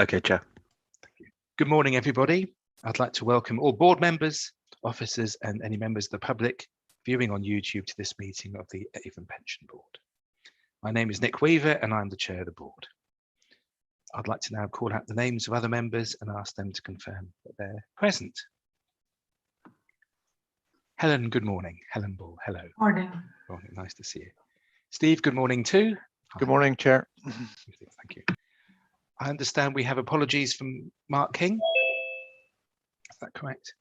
Okay, Chair. Thank you. Good morning, everybody. I'd like to welcome all board members, officers, and any members of the public viewing on YouTube to this meeting of the Avon Pension Board. My name is Nick Weaver, and I'm the chair of the board. I'd like to now call out the names of other members and ask them to confirm that they're present. Helen, good morning. Helen Ball, hello. Morning. Morning, nice to see you. Steve, good morning too. Good morning, Chair. Thank you. I understand we have apologies from Mark King. Is that correct?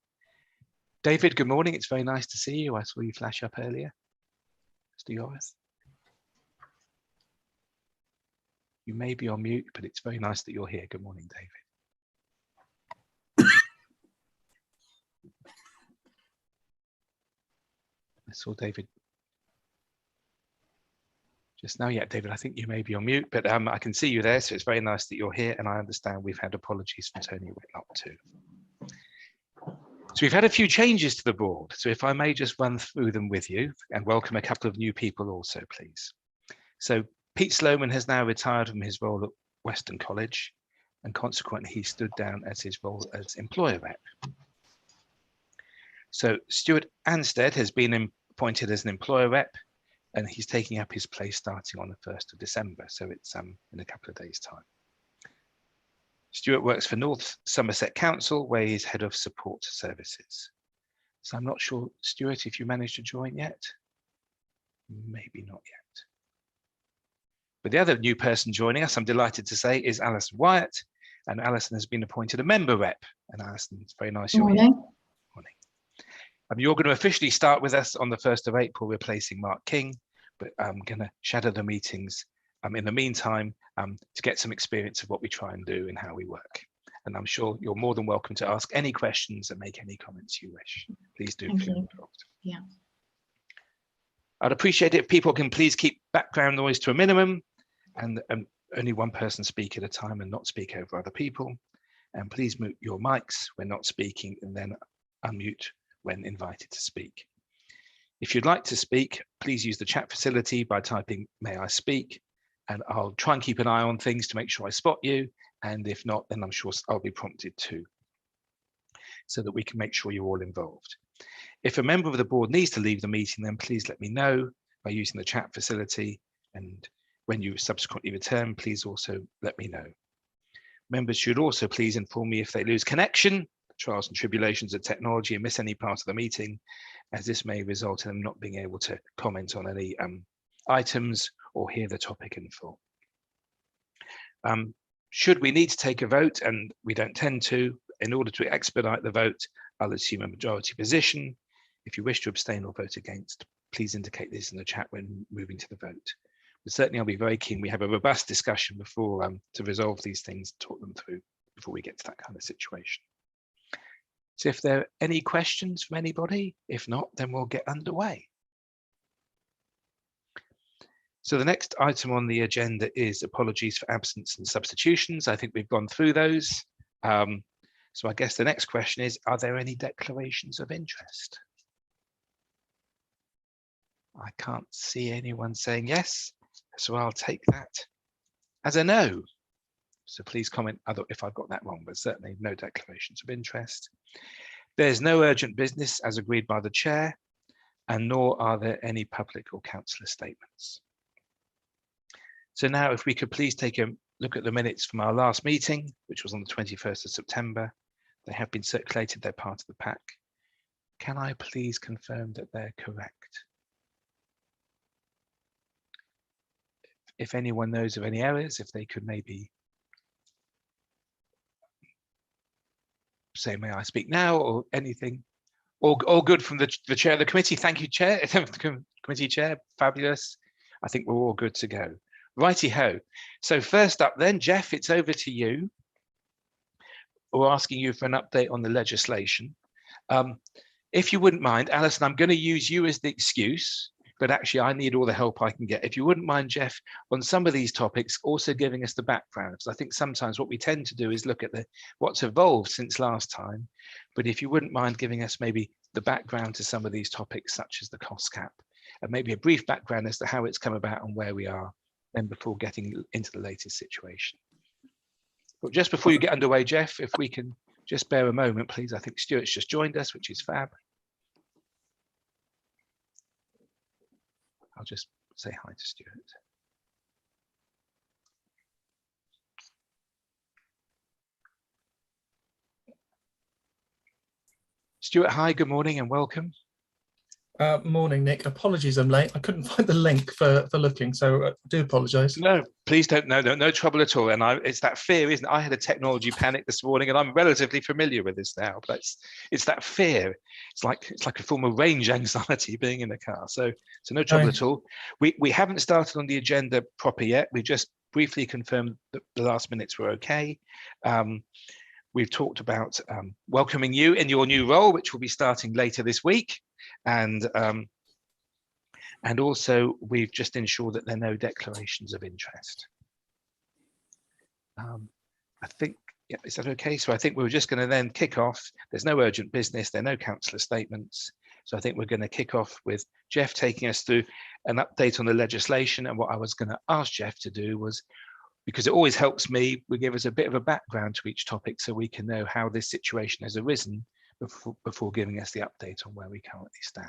David, good morning. It's very nice to see you. I saw you flash up earlier. Mr. Yoris. You may be on mute, but it's very nice that you're here. Good morning, David. I saw David just now. Yeah, David, I think you may be on mute, but I can see you there, so it's very nice that you're here, and I understand we've had apologies from Tony Whitlock too. So we've had a few changes to the board, so if I may just run through them with you and welcome a couple of new people also, please. So Pete Sloman has now retired from his role at Western College, and consequently he stood down as his role as employer rep. So Stuart Anstead has been appointed as an employer rep, and he's taking up his place starting on the 1st of December. So it's in a couple of days' time. Stuart works for North Somerset Council, where he's head of support services. So I'm not sure, Stuart, if you managed to join yet. Maybe not yet. But the other new person joining us, I'm delighted to say, is Alison Wyatt. And Alison has been appointed a member rep. And Alison, it's very nice you're here. Morning. You're going to officially start with us on the 1st of April, replacing Mark King, but I'm going to shadow the meetings in the meantime to get some experience of what we try and do and how we work. And I'm sure you're more than welcome to ask any questions and make any comments you wish. Please do feel involved. Yeah. I'd appreciate it if people can please keep background noise to a minimum and only one person speak at a time and not speak over other people. And please mute your mics when not speaking and then unmute when invited to speak. If you'd like to speak, please use the chat facility by typing "May I speak?" and I'll try and keep an eye on things to make sure I spot you. And if not, then I'm sure I'll be prompted too, so that we can make sure you're all involved. If a member of the board needs to leave the meeting, then please let me know by using the chat facility. And when you subsequently return, please also let me know. Members should also please inform me if they lose connection, trials and tribulations of technology, and miss any part of the meeting, as this may result in them not being able to comment on any items or hear the topic in full. Should we need to take a vote, and we don't tend to, in order to expedite the vote, I'll assume a majority position. If you wish to abstain or vote against, please indicate this in the chat when moving to the vote. But certainly I'll be very keen we have a robust discussion before to resolve these things, talk them through before we get to that kind of situation. So if there are any questions from anybody, if not, then we'll get underway. So the next item on the agenda is apologies for absence and substitutions. I think we've gone through those. So I guess the next question is, are there any declarations of interest? I can't see anyone saying yes, so I'll take that as a no. So please comment if I've got that wrong, but certainly no declarations of interest. There's no urgent business as agreed by the chair, and nor are there any public or councillor statements. So now if we could please take a look at the minutes from our last meeting, which was on the 21st of September. They have been circulated, they're part of the pack. Can I please confirm that they're correct? If anyone knows of any errors, if they could maybe say, may I speak now, or anything. All good from the chair of the committee. Thank you, chair. Committee chair, fabulous. I think we're all good to go. Righty-ho. So first up then, Jeff, it's over to you. We're asking you for an update on the legislation. If you wouldn't mind, Alison, I'm going to use you as the excuse, but actually I need all the help I can get. If you wouldn't mind, Jeff, on some of these topics, also giving us the background, because I think sometimes what we tend to do is look at what's evolved since last time. But if you wouldn't mind giving us maybe the background to some of these topics, such as the cost cap, and maybe a brief background as to how it's come about and where we are, then before getting into the latest situation. But just before you get underway, Jeff, if we can just bear a moment, please. I think Stuart's just joined us, which is fab. I'll just say hi to Stuart. Stuart, hi, good morning and welcome. Morning, Nick. Apologies, I'm late. I couldn't find the link for looking, so I do apologise. No, please don't. No trouble at all. And it's that fear, isn't it? I had a technology panic this morning, and I'm relatively familiar with this now. But it's that fear. It's like a form of range anxiety being in the car. So no trouble at all. We haven't started on the agenda proper yet. We just briefly confirmed that the last minutes were okay. We've talked about welcoming you in your new role, which will be starting later this week. And also we've just ensured that there are no declarations of interest. I think, yeah, is that okay? So I think we're just going to then kick off. There's no urgent business, there are no councillor statements. So I think we're going to kick off with Jeff taking us through an update on the legislation. And what I was going to ask Jeff to do was, because it always helps me, we give us a bit of a background to each topic so we can know how this situation has arisen before giving us the update on where we currently stand.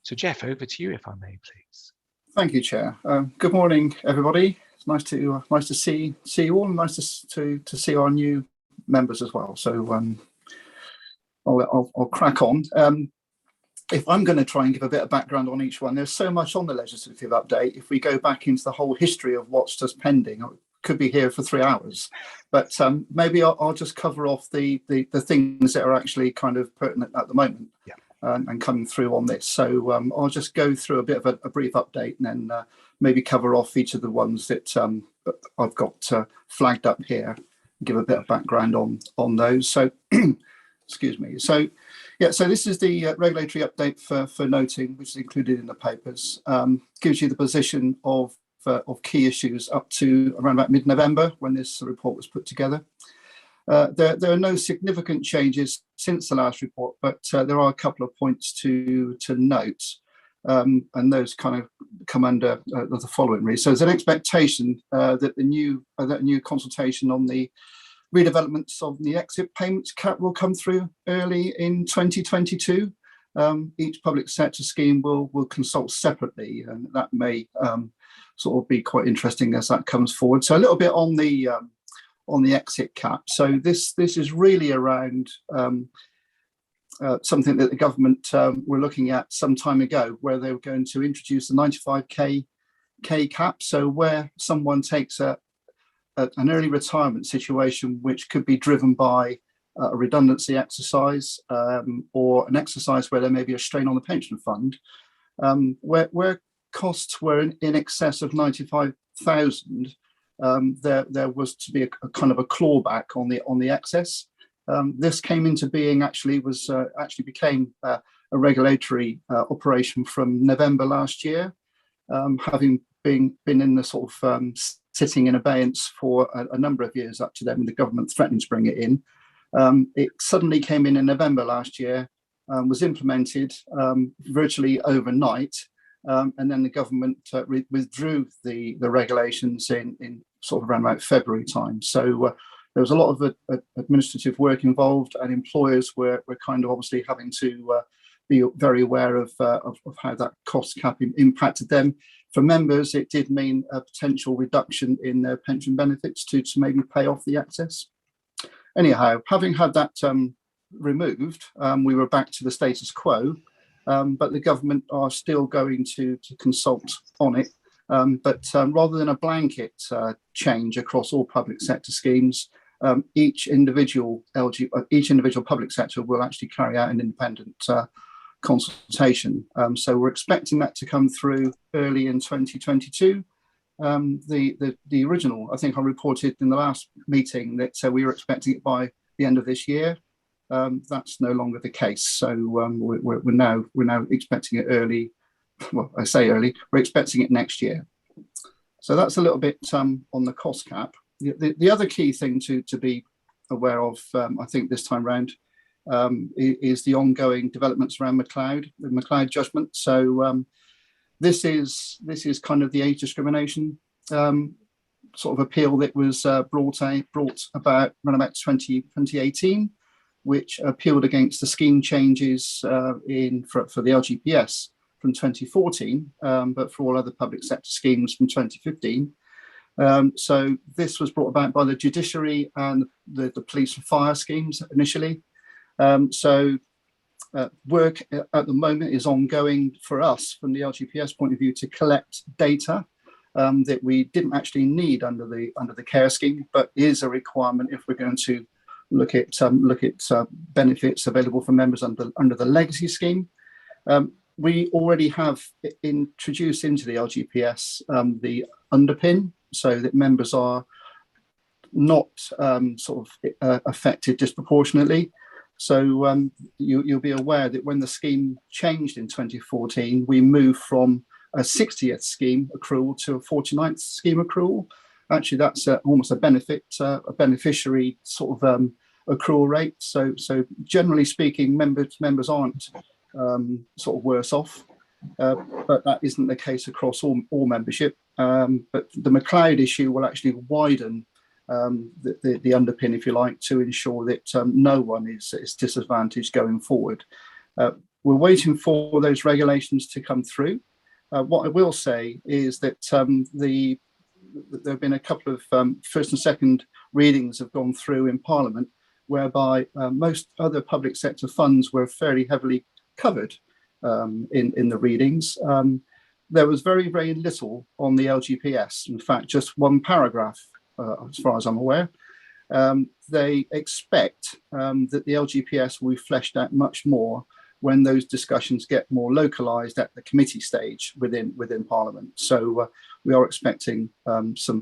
So Jeff, over to you, if I may, please. Thank you, Chair. Good morning, everybody. It's nice to see you all, and nice to see our new members as well. So I'll crack on. If I'm going to try and give a bit of background on each one, there's so much on the legislative update. If we go back into the whole history of what's just pending, I could be here for 3 hours. But maybe I'll just cover off the things that are actually kind of pertinent at the moment. Yeah. And coming through on this. So I'll just go through a bit of a brief update and then maybe cover off each of the ones that I've got flagged up here, give a bit of background on those. So, excuse me. So, yeah, so this is the regulatory update for noting, which is included in the papers. Gives you the position of key issues up to around about mid-November when this report was put together. There are no significant changes since the last report, but there are a couple of points to note, and those kind of come under the following reason. So there's an expectation that the new consultation on the redevelopments of the exit payments cap will come through early in 2022. Each public sector scheme will consult separately, and that may sort of be quite interesting as that comes forward. So a little bit on the exit cap. So this is really around something that the government were looking at some time ago, where they were going to introduce the 95k cap. So where someone takes an early retirement situation, which could be driven by a redundancy exercise or an exercise where there may be a strain on the pension fund, where costs were in excess of 95,000. There was to be a kind of a clawback on the excess. This came into being actually became a regulatory operation from November last year, having been in the sort of sitting in abeyance for a number of years up to then, with the government threatening to bring it in. It suddenly came in November last year, was implemented virtually overnight. And then the government withdrew the regulations in sort of around about February time. So there was a lot of administrative work involved, and employers were kind of obviously having to be very aware of how that cost cap impacted them. For members, it did mean a potential reduction in their pension benefits to maybe pay off the excess. Anyhow, having had that removed, we were back to the status quo. But the government are still going to consult on it. But rather than a blanket change across all public sector schemes, each individual public sector will actually carry out an independent consultation. So we're expecting that to come through early in 2022. The original, I think I reported in the last meeting that we were expecting it by the end of this year. That's no longer the case. So we're now expecting it early. Well, I say early. We're expecting it next year. So that's a little bit on the cost cap. The other key thing to be aware of, I think this time round, is the ongoing developments around the McLeod judgment. So this is kind of the age discrimination sort of appeal that was brought about around about 2018, which appealed against the scheme changes for the LGPS from 2014, but for all other public sector schemes from 2015. So this was brought about by the judiciary and the police and fire schemes initially. Work at the moment is ongoing for us from the LGPS point of view to collect data that we didn't actually need under the care scheme, but is a requirement if we're going to look at benefits available for members under the legacy scheme. We already have introduced into the LGPS the underpin, so that members are not affected disproportionately. So you'll be aware that when the scheme changed in 2014, we moved from a 60th scheme accrual to a 49th scheme accrual. Actually, that's almost a beneficiary sort of accrual rate. So generally speaking, members aren't sort of worse off, but that isn't the case across all membership. But the McLeod issue will actually widen the underpin, if you like, to ensure that no one is disadvantaged going forward. We're waiting for those regulations to come through. What I will say is that there have been a couple of first and second readings have gone through in Parliament, whereby most other public sector funds were fairly heavily covered in the readings. There was very, very little on the LGPS. In fact, just one paragraph, as far as I'm aware. They expect that the LGPS will be fleshed out much more when those discussions get more localised at the committee stage within Parliament. So we are expecting some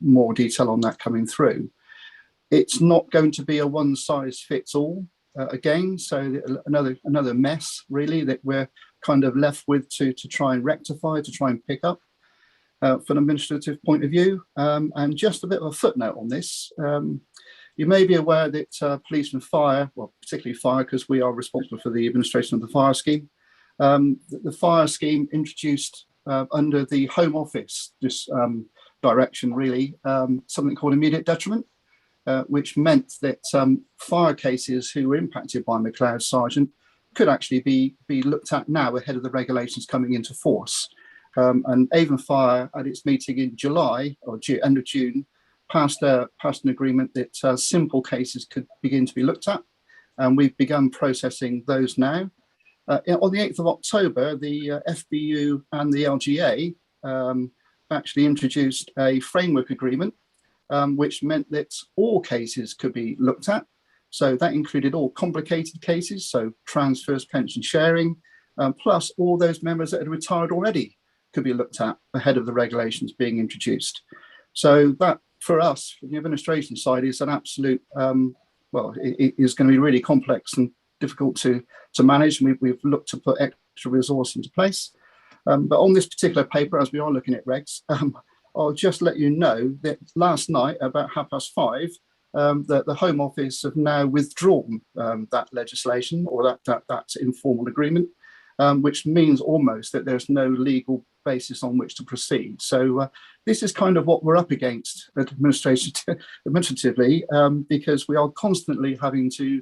more detail on that coming through. It's not going to be a one-size-fits-all again. So another mess really that we're kind of left with to try and rectify, to try and pick up from an administrative point of view. And just a bit of a footnote on this. You may be aware that police and fire, well, particularly fire, because we are responsible for the administration of the fire scheme. The fire scheme introduced under the Home Office direction, really, something called immediate detriment, which meant that fire cases who were impacted by McLeod Sergeant could actually be looked at now ahead of the regulations coming into force. And Avon Fire, at its meeting in July or end of June, passed an agreement that simple cases could begin to be looked at, and we've begun processing those now. On the 8th of October, the FBU and the LGA actually introduced a framework agreement, which meant that all cases could be looked at. So that included all complicated cases, so transfers, pension sharing, plus all those members that had retired already could be looked at ahead of the regulations being introduced. So that, for us, from the administration side, is an absolute, it is going to be really complex and difficult to manage. And we've looked to put extra resource into place. But on this particular paper, as we are looking at regs, I'll just let you know that last night, about 5:30, that the Home Office have now withdrawn that legislation or that informal agreement, which means almost that there's no legal basis on which to proceed. So this is kind of what we're up against administratively, because we are constantly having to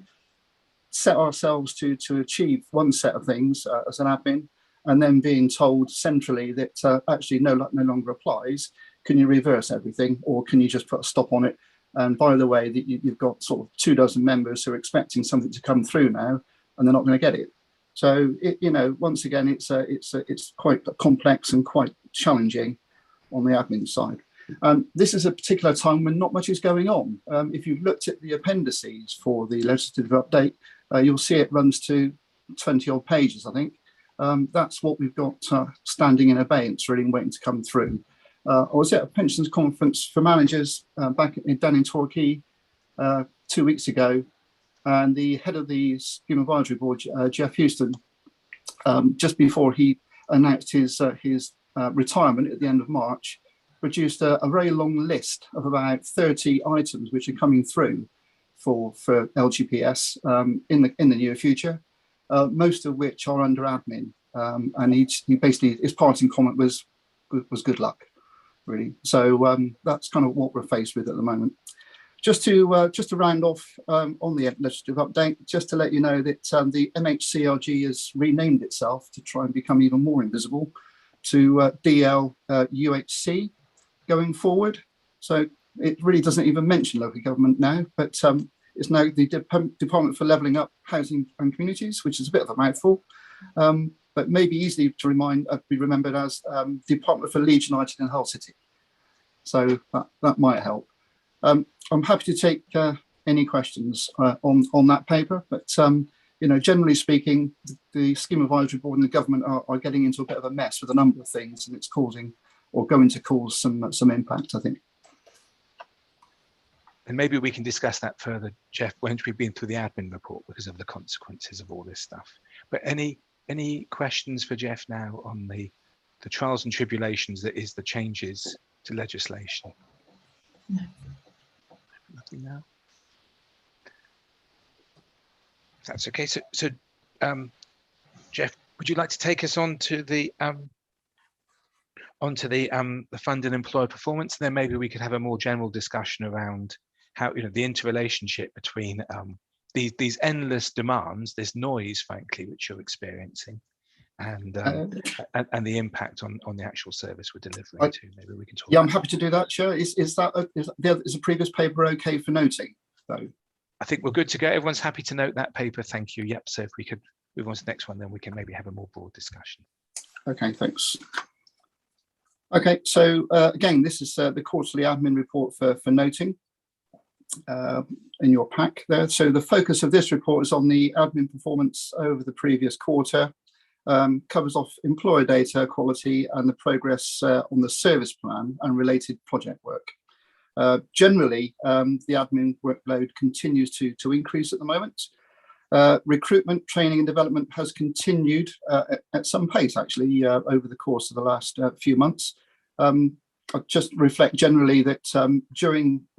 set ourselves to achieve one set of things as an admin, and then being told centrally that actually no longer applies. Can you reverse everything, or can you just put a stop on it? And by the way, that you've got sort of 24 members who are expecting something to come through now, and they're not going to get it. So, once again, it's quite complex and quite challenging on the admin side. This is a particular time when not much is going on. If you've looked at the appendices for the legislative update, you'll see it runs to 20 odd pages, I think. That's what we've got standing in abeyance, really, waiting to come through. I was at a pensions conference for managers down in Torquay 2 weeks ago. And the head of the Scheme Advisory Board, Jeff Houston, just before he announced his retirement at the end of March, produced a very long list of about 30 items which are coming through for LGPS in the near future, most of which are under admin. And he basically, his parting comment was good luck. really. So that's kind of what we're faced with at the moment. Just to round off on the legislative update, just to let you know that the MHCRG has renamed itself to try and become even more invisible to DL UHC going forward. So it really doesn't even mention local government now, but it's now the Department for Levelling Up Housing and Communities, which is a bit of a mouthful, but maybe easily to be remembered as Department for Leeds United and Hull City. So that might help. I'm happy to take any questions on that paper, but you know, generally speaking, the Scheme Advisory Board and the government are getting into a bit of a mess with a number of things, and it's causing or going to cause some impact, I think. And maybe we can discuss that further, Jeff, once we've been through the admin report, because of the consequences of all this stuff. But any questions for Jeff now on the trials and tribulations that is the changes to legislation? No. Nothing now. If that's okay. So Jeff, would you like to take us on to the fund and employer performance? And then maybe we could have a more general discussion around how, you know, the interrelationship between these endless demands, this noise, frankly, which you're experiencing, and the impact on the actual service we're delivering to. Maybe we can talk. Yeah, I'm happy to do that, Chair. Is a previous paper okay for noting, though? I think we're good to go. Everyone's happy to note that paper. Thank you. Yep. So if we could move on to the next one, then we can maybe have a more broad discussion. Okay, thanks. Okay, so again, this is the quarterly admin report for noting in your pack there. So the focus of this report is on the admin performance over the previous quarter. Covers off employer data quality and the progress on the service plan and related project work. Generally, the admin workload continues to increase at the moment. Recruitment, training and development has continued at some pace, actually, over the course of the last few months. I'll just reflect generally that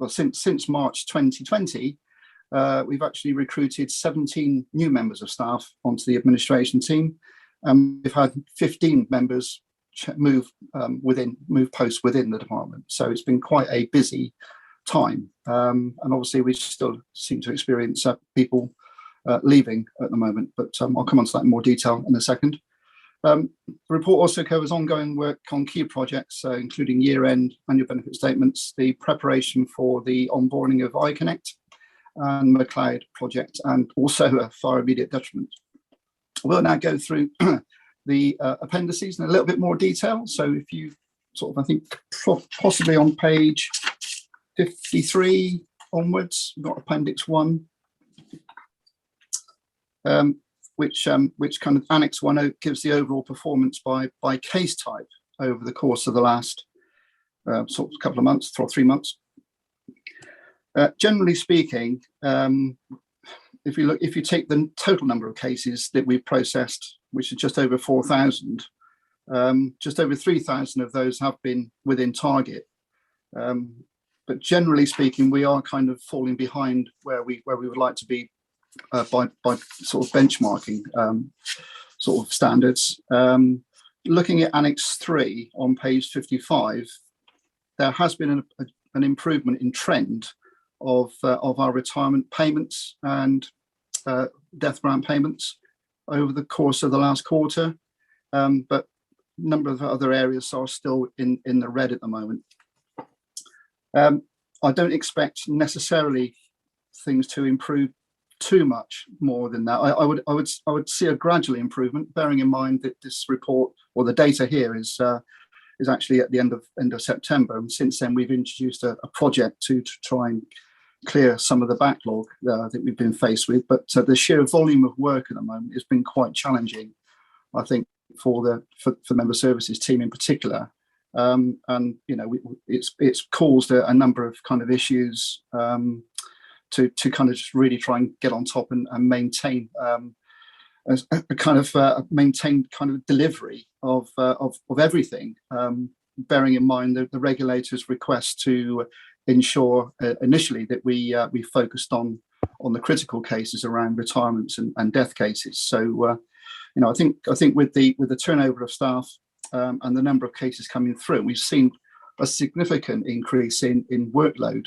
since March 2020, we've actually recruited 17 new members of staff onto the administration team. We've had 15 members move posts within the department. So it's been quite a busy time. And obviously we still seem to experience people leaving at the moment, but I'll come on to that in more detail in a second. The report also covers ongoing work on key projects, including year-end annual benefit statements, the preparation for the onboarding of iConnect and McLeod project, and also a fire immediate detriment. We'll now go through the appendices in a little bit more detail. So if you I think possibly on page 53 onwards, we've got Appendix 1, which kind of Annex 1 gives the overall performance by case type over the course of the last couple of months, 3 months. Generally speaking, if you take the total number of cases that we've processed, which is just over 4,000, just over 3,000 of those have been within target. But generally speaking, we are kind of falling behind where we would like to be by sort of benchmarking sort of standards. Looking at Annex 3 on page 55, there has been an improvement in trend of our retirement payments and death grant payments over the course of the last quarter, but a number of other areas are still in the red at the moment. I don't expect necessarily things to improve too much more than that. I would see a gradual improvement, bearing in mind that this report or the data here is actually at the end of September, and since then we've introduced a project to try and clear some of the backlog that we've been faced with. But the sheer volume of work at the moment has been quite challenging, I think, for the member services team in particular. And you know, it's caused a number of kind of issues to kind of just really try and get on top and maintain a kind of maintained kind of delivery of everything, bearing in mind the regulator's request to ensure initially that we focused on the critical cases around retirements and death cases. So you know, I think with the turnover of staff and the number of cases coming through, we've seen a significant increase in workload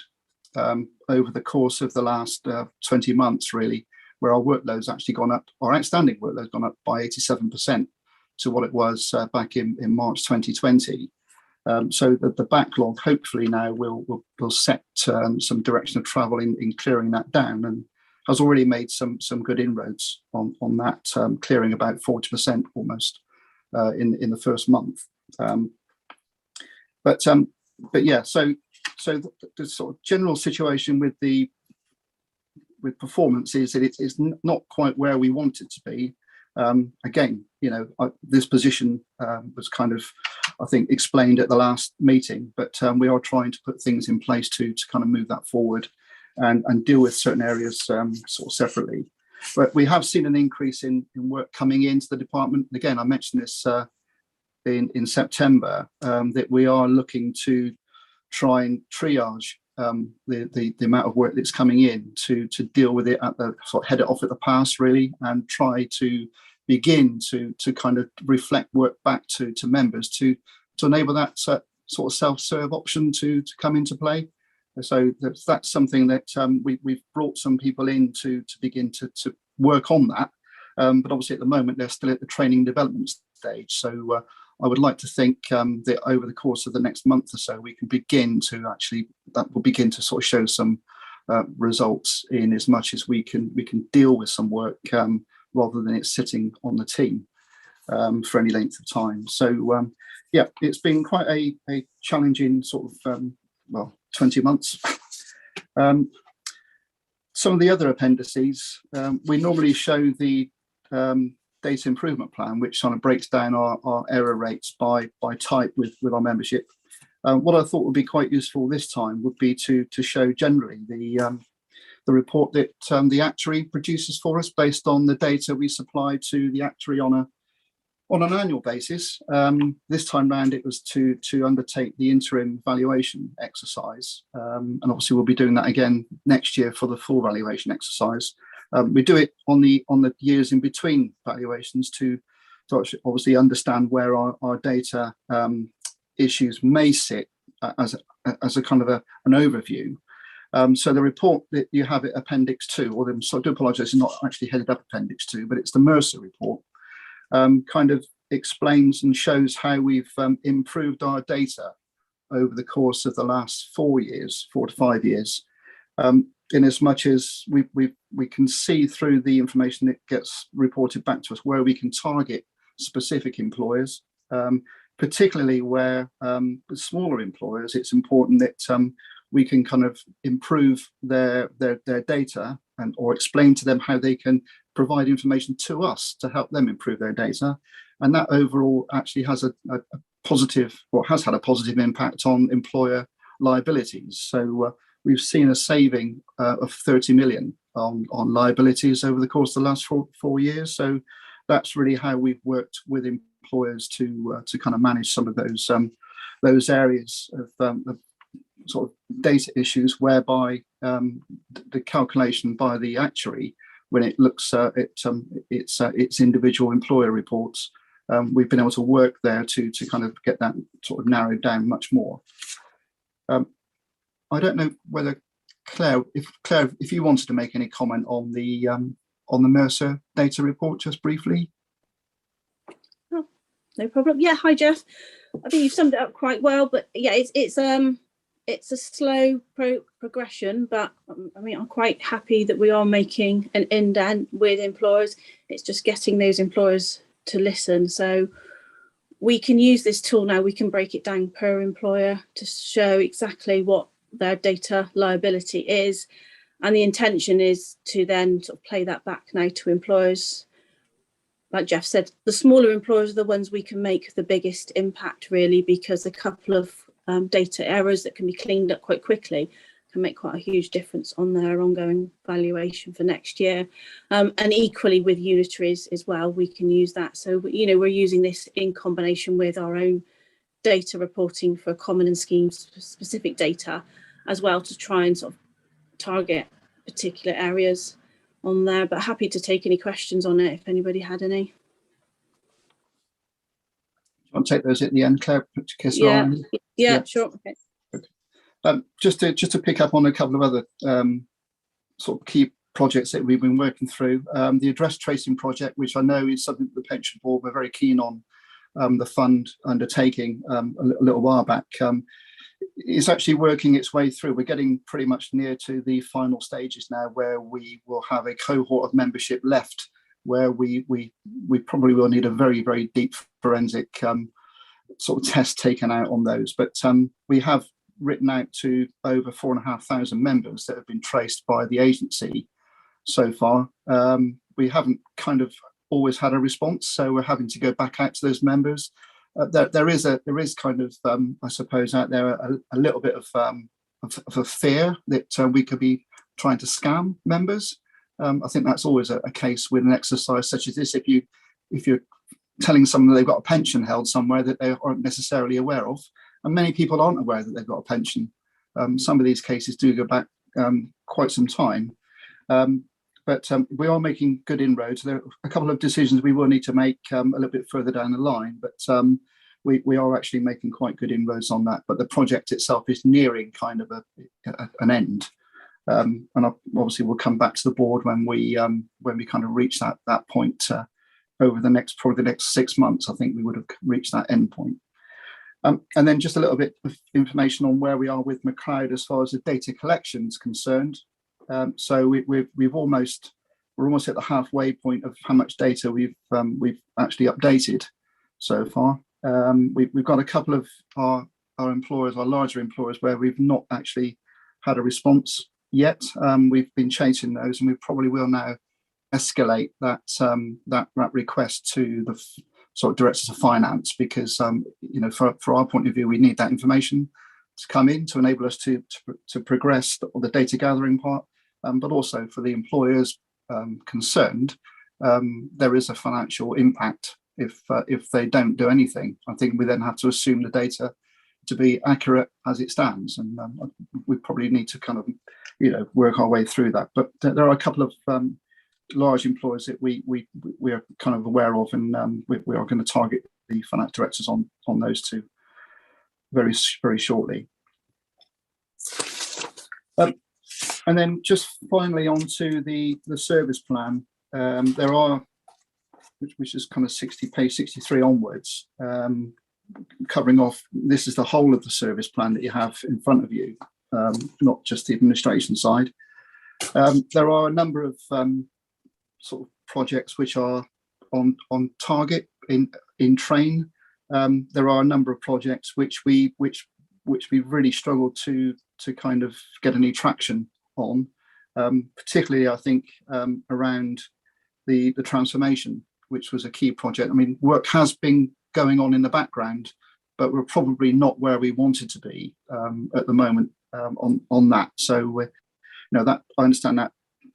over the course of the last 20 months, really, where our workload's actually gone up, our outstanding workload's gone up by 87% to what it was back in March 2020. So the backlog hopefully now will set some direction of travel in clearing that down, and has already made some good inroads on that, clearing about 40% almost in the first month. But yeah, so the sort of general situation with performance is that it's not quite where we want it to be. Again, this position was kind of, I think, explained at the last meeting, but we are trying to put things in place to kind of move that forward and deal with certain areas sort of separately. But we have seen an increase in work coming into the department. Again, I mentioned this in September, that we are looking to try and triage the amount of work that's coming in to deal with it at the sort of head it off at the pass, really, and try to begin to kind of reflect work back to members to enable that sort of self-serve option to come into play. So that's something that we've brought some people in to begin to work on that. But obviously at the moment they're still at the training development stage. So I would like to think that over the course of the next month or so, we can begin to sort of show some results, in as much as we can deal with some work rather than it sitting on the team for any length of time. So yeah, it's been quite a challenging sort of 20 months. Some of the other appendices, we normally show the data improvement plan, which kind of breaks down our error rates by type with our membership. What I thought would be quite useful this time would be to show generally the report that the actuary produces for us based on the data we supply to the actuary on an annual basis. This time round it was to undertake the interim valuation exercise, and obviously we'll be doing that again next year for the full valuation exercise. We do it on the years in between valuations to obviously understand where our data issues may sit as a kind of an overview. So the report that you have at Appendix 2, so I do apologise, it's not actually headed up Appendix 2, but it's the Mercer Report, kind of explains and shows how we've improved our data over the course of the last 4 to 5 years. In as much as we can see through the information that gets reported back to us where we can target specific employers, particularly where with smaller employers, it's important that we can kind of improve their data or explain to them how they can provide information to us to help them improve their data. And that overall actually has a positive, or has had a positive impact on employer liabilities. So we've seen a saving of 30 million on liabilities over the course of the last 4 years. So that's really how we've worked with employers to kind of manage some of those areas of sort of data issues, whereby the calculation by the actuary, when it looks at its individual employer reports, we've been able to work there to kind of get that sort of narrowed down much more. I don't know whether Claire, if you wanted to make any comment on the Mercer data report just briefly. Oh, no problem. Yeah, hi Jeff. I think you've summed it up quite well, but yeah, it's a slow progression, but I mean, I'm quite happy that we are making an indent with employers. It's just getting those employers to listen. So we can use this tool now. We can break it down per employer to show exactly what their data liability is, and the intention is to then sort of play that back now to employers. Like Jeff said, the smaller employers are the ones we can make the biggest impact, really, because a couple of data errors that can be cleaned up quite quickly can make quite a huge difference on their ongoing valuation for next year. And equally with unitaries as well, we can use that. So, we're using this in combination with our own data reporting for common and scheme specific data as well, to try and sort of target particular areas on there. But happy to take any questions on it if anybody had any. I'll take those at the end, Claire. Yeah, sure. Okay. Just to pick up on a couple of other sort of key projects that we've been working through. The address tracing project, which I know is something that the pension board were very keen on the fund undertaking a little while back. It's actually working its way through. We're getting pretty much near to the final stages now, where we will have a cohort of membership left, where we probably will need a very, very deep forensic sort of test taken out on those. But we have written out to over 4,500 members that have been traced by the agency so far. We haven't kind of always had a response, so we're having to go back out to those members. There is kind of I suppose out there a little bit of a fear that we could be trying to scam members. I think that's always a case with an exercise such as this. If you're telling someone they've got a pension held somewhere that they aren't necessarily aware of, and many people aren't aware that they've got a pension. Some of these cases do go back quite some time. But we are making good inroads. There are a couple of decisions we will need to make a little bit further down the line, but we are actually making quite good inroads on that. But the project itself is nearing kind of an end, and obviously we'll come back to the board when we kind of reach that point over the next 6 months. I think we would have reached that end point. And then just a little bit of information on where we are with McLeod as far as the data collection is concerned. So we're almost at the halfway point of how much data we've actually updated so far. We've got a couple of our employers, our larger employers, where we've not actually had a response yet. We've been chasing those, and we probably will now escalate that request to the sort of directors of finance, because for our point of view, we need that information to come in to enable us to progress the data gathering part. But also for the employers concerned, there is a financial impact if they don't do anything. I think we then have to assume the data to be accurate as it stands, and we probably need to kind of work our way through that. But there are a couple of large employers that we are kind of aware of, and we are going to target the finance directors on those two very, very shortly. And then just finally onto the service plan. There are, which is kind of page 63 onwards, covering off, this is the whole of the service plan that you have in front of you, not just the administration side. There are a number of sort of projects which are on target in train. There are a number of projects which we've really struggled to kind of get any traction on, particularly I think around the transformation, which was a key project. I mean, work has been going on in the background, but we're probably not where we wanted to be at the moment on that. So that I understand that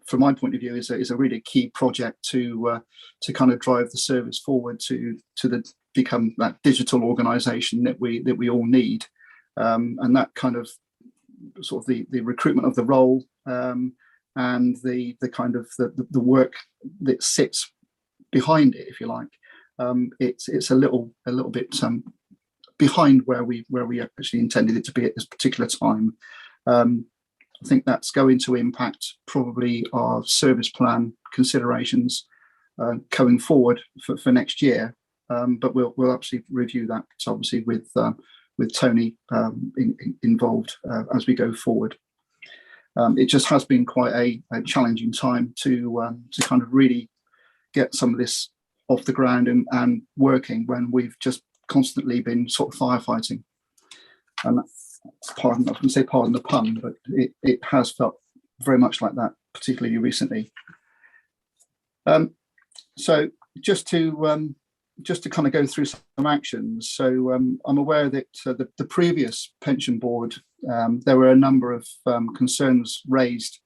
from my point of view is a really key project to kind of drive the service forward to become that digital organisation that we all need, and that kind of sort of the recruitment of the role and the kind of the work that sits behind it, if you like. It's a little bit behind where we actually intended it to be at this particular time. I think that's going to impact probably our service plan considerations going forward for next year. But we'll absolutely review that, obviously with Tony involved as we go forward. It just has been quite a challenging time to kind of really get some of this off the ground and working when we've just constantly been sort of firefighting. And pardon the pun, but it has felt very much like that, particularly recently. So just to kind of go through some actions. So I'm aware that the previous pension board, there were a number of concerns raised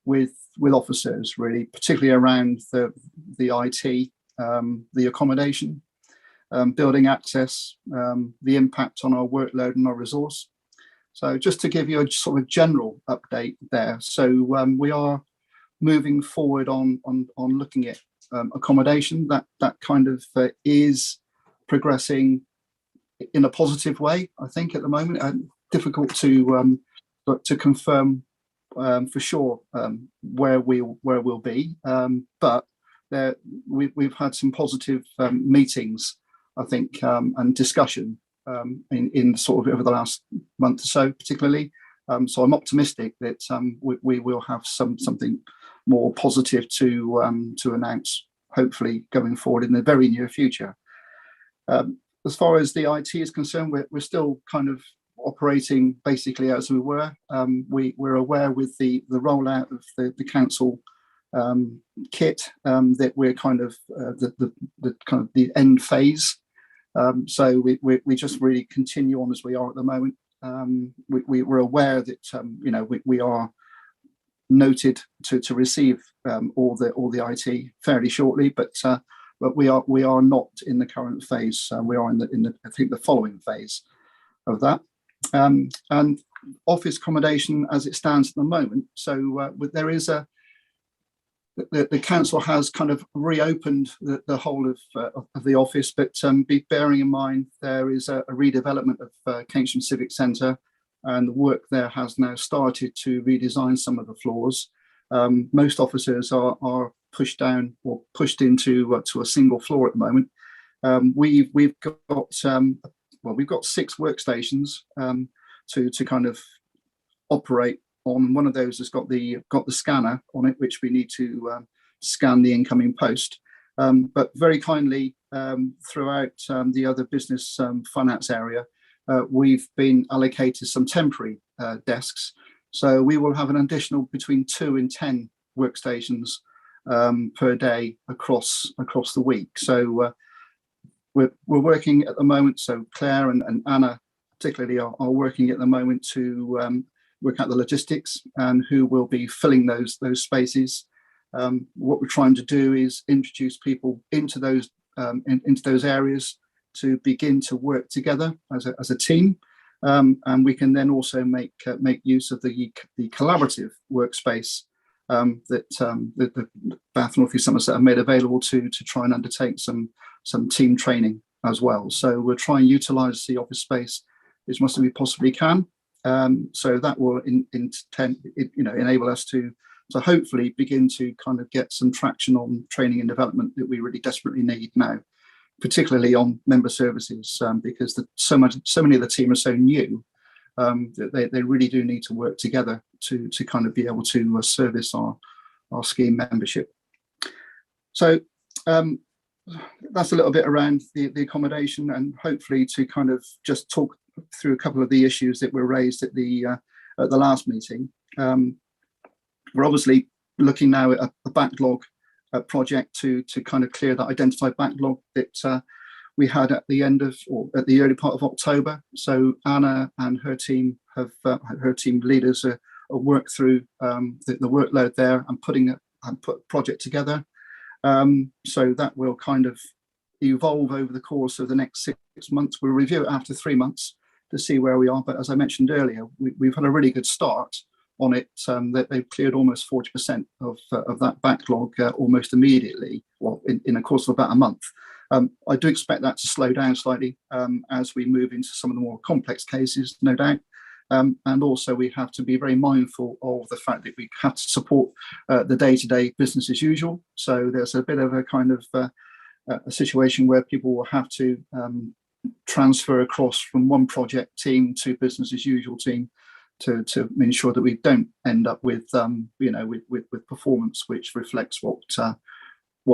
with officers, really, particularly around the IT, the accommodation, building access, the impact on our workload and our resource. So just to give you a sort of general update there. So we are moving forward on looking at accommodation. That kind of is progressing in a positive way, I think, at the moment. Difficult to confirm for sure where we'll be, but we've had some positive meetings, I think, and discussion in sort of over the last month or so, particularly. So I'm optimistic that we will have something more positive to announce, hopefully going forward in the very near future. As far as the IT is concerned, we're still kind of operating basically as we were. We're aware with the rollout of the council kit that we're kind of the end phase. So we just really continue on as we are at the moment. We're aware that we are noted to receive all the IT fairly shortly, but we are not in the current phase. We are in the I think the following phase of that. And office accommodation as it stands at the moment. So there is the council has kind of reopened the whole of the office, but be bearing in mind there is a redevelopment of Keynsham Civic Centre, and the work there has now started to redesign some of the floors. Most offices are pushed down or pushed into to a single floor at the moment. We've got 6 workstations to kind of operate on. One of those has got the scanner on it, which we need to scan the incoming post. But very kindly, throughout the other business finance area, we've been allocated some temporary desks. So we will have an additional between 2 and 10 workstations per day across the week. So we're working at the moment. So Claire and Anna particularly are working at the moment to work out the logistics and who will be filling those spaces. What we're trying to do is introduce people into those areas to begin to work together as a team, and we can then also make use of the collaborative workspace that the Bath North East Somerset have made available to try and undertake some team training as well. So we'll try and utilise the office space as much as we possibly can. So that will enable us to hopefully begin to kind of get some traction on training and development that we really desperately need now, particularly on member services, because so many of the team are so new that they really do need to work together to kind of be able to service our scheme membership. So that's a little bit around the accommodation, and hopefully to kind of just talk through a couple of the issues that were raised at the last meeting. We're obviously looking now at a backlog project to kind of clear that identified backlog that we had at the end of, or at the early part of October. So Anna and her team her team leaders are worked through the workload there and put a project together. So that will kind of evolve over the course of the next 6 months. We'll review it after 3 months to see where we are. But as I mentioned earlier, we've had a really good start on it, that they've cleared almost 40% of that backlog almost immediately, well, in a course of about a month. I do expect that to slow down slightly as we move into some of the more complex cases, no doubt. And also we have to be very mindful of the fact that we have to support the day-to-day business as usual. So there's a bit of a kind of a situation where people will have to transfer across from one project team to business as usual team to ensure that we don't end up with with performance which reflects what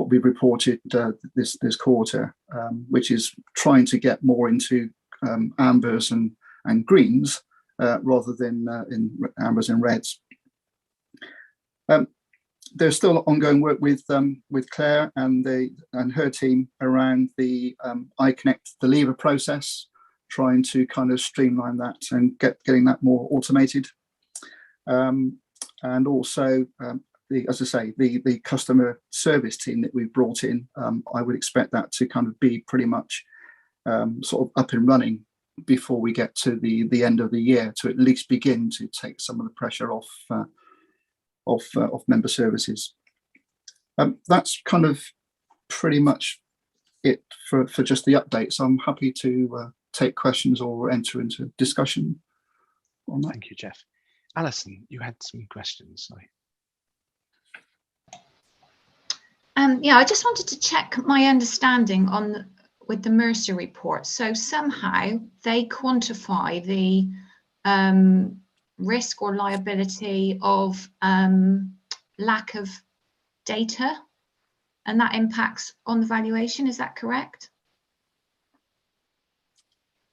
we reported this quarter, which is trying to get more into ambers and greens rather than in ambers and reds. There's still ongoing work with Claire and her team around the iConnect the lever process, trying to kind of streamline that and getting that more automated. And also, as I say, the customer service team that we've brought in, I would expect that to kind of be pretty much sort of up and running before we get to the end of the year, to at least begin to take some of the pressure off member services. That's kind of pretty much it for just the update. So I'm happy to take questions or enter into discussion on that. Thank you, Jeff. Alison, you had some questions. Sorry. Yeah, I just wanted to check my understanding on with the Mercer report. So somehow they quantify the risk or liability of lack of data, and that impacts on the valuation. Is that correct?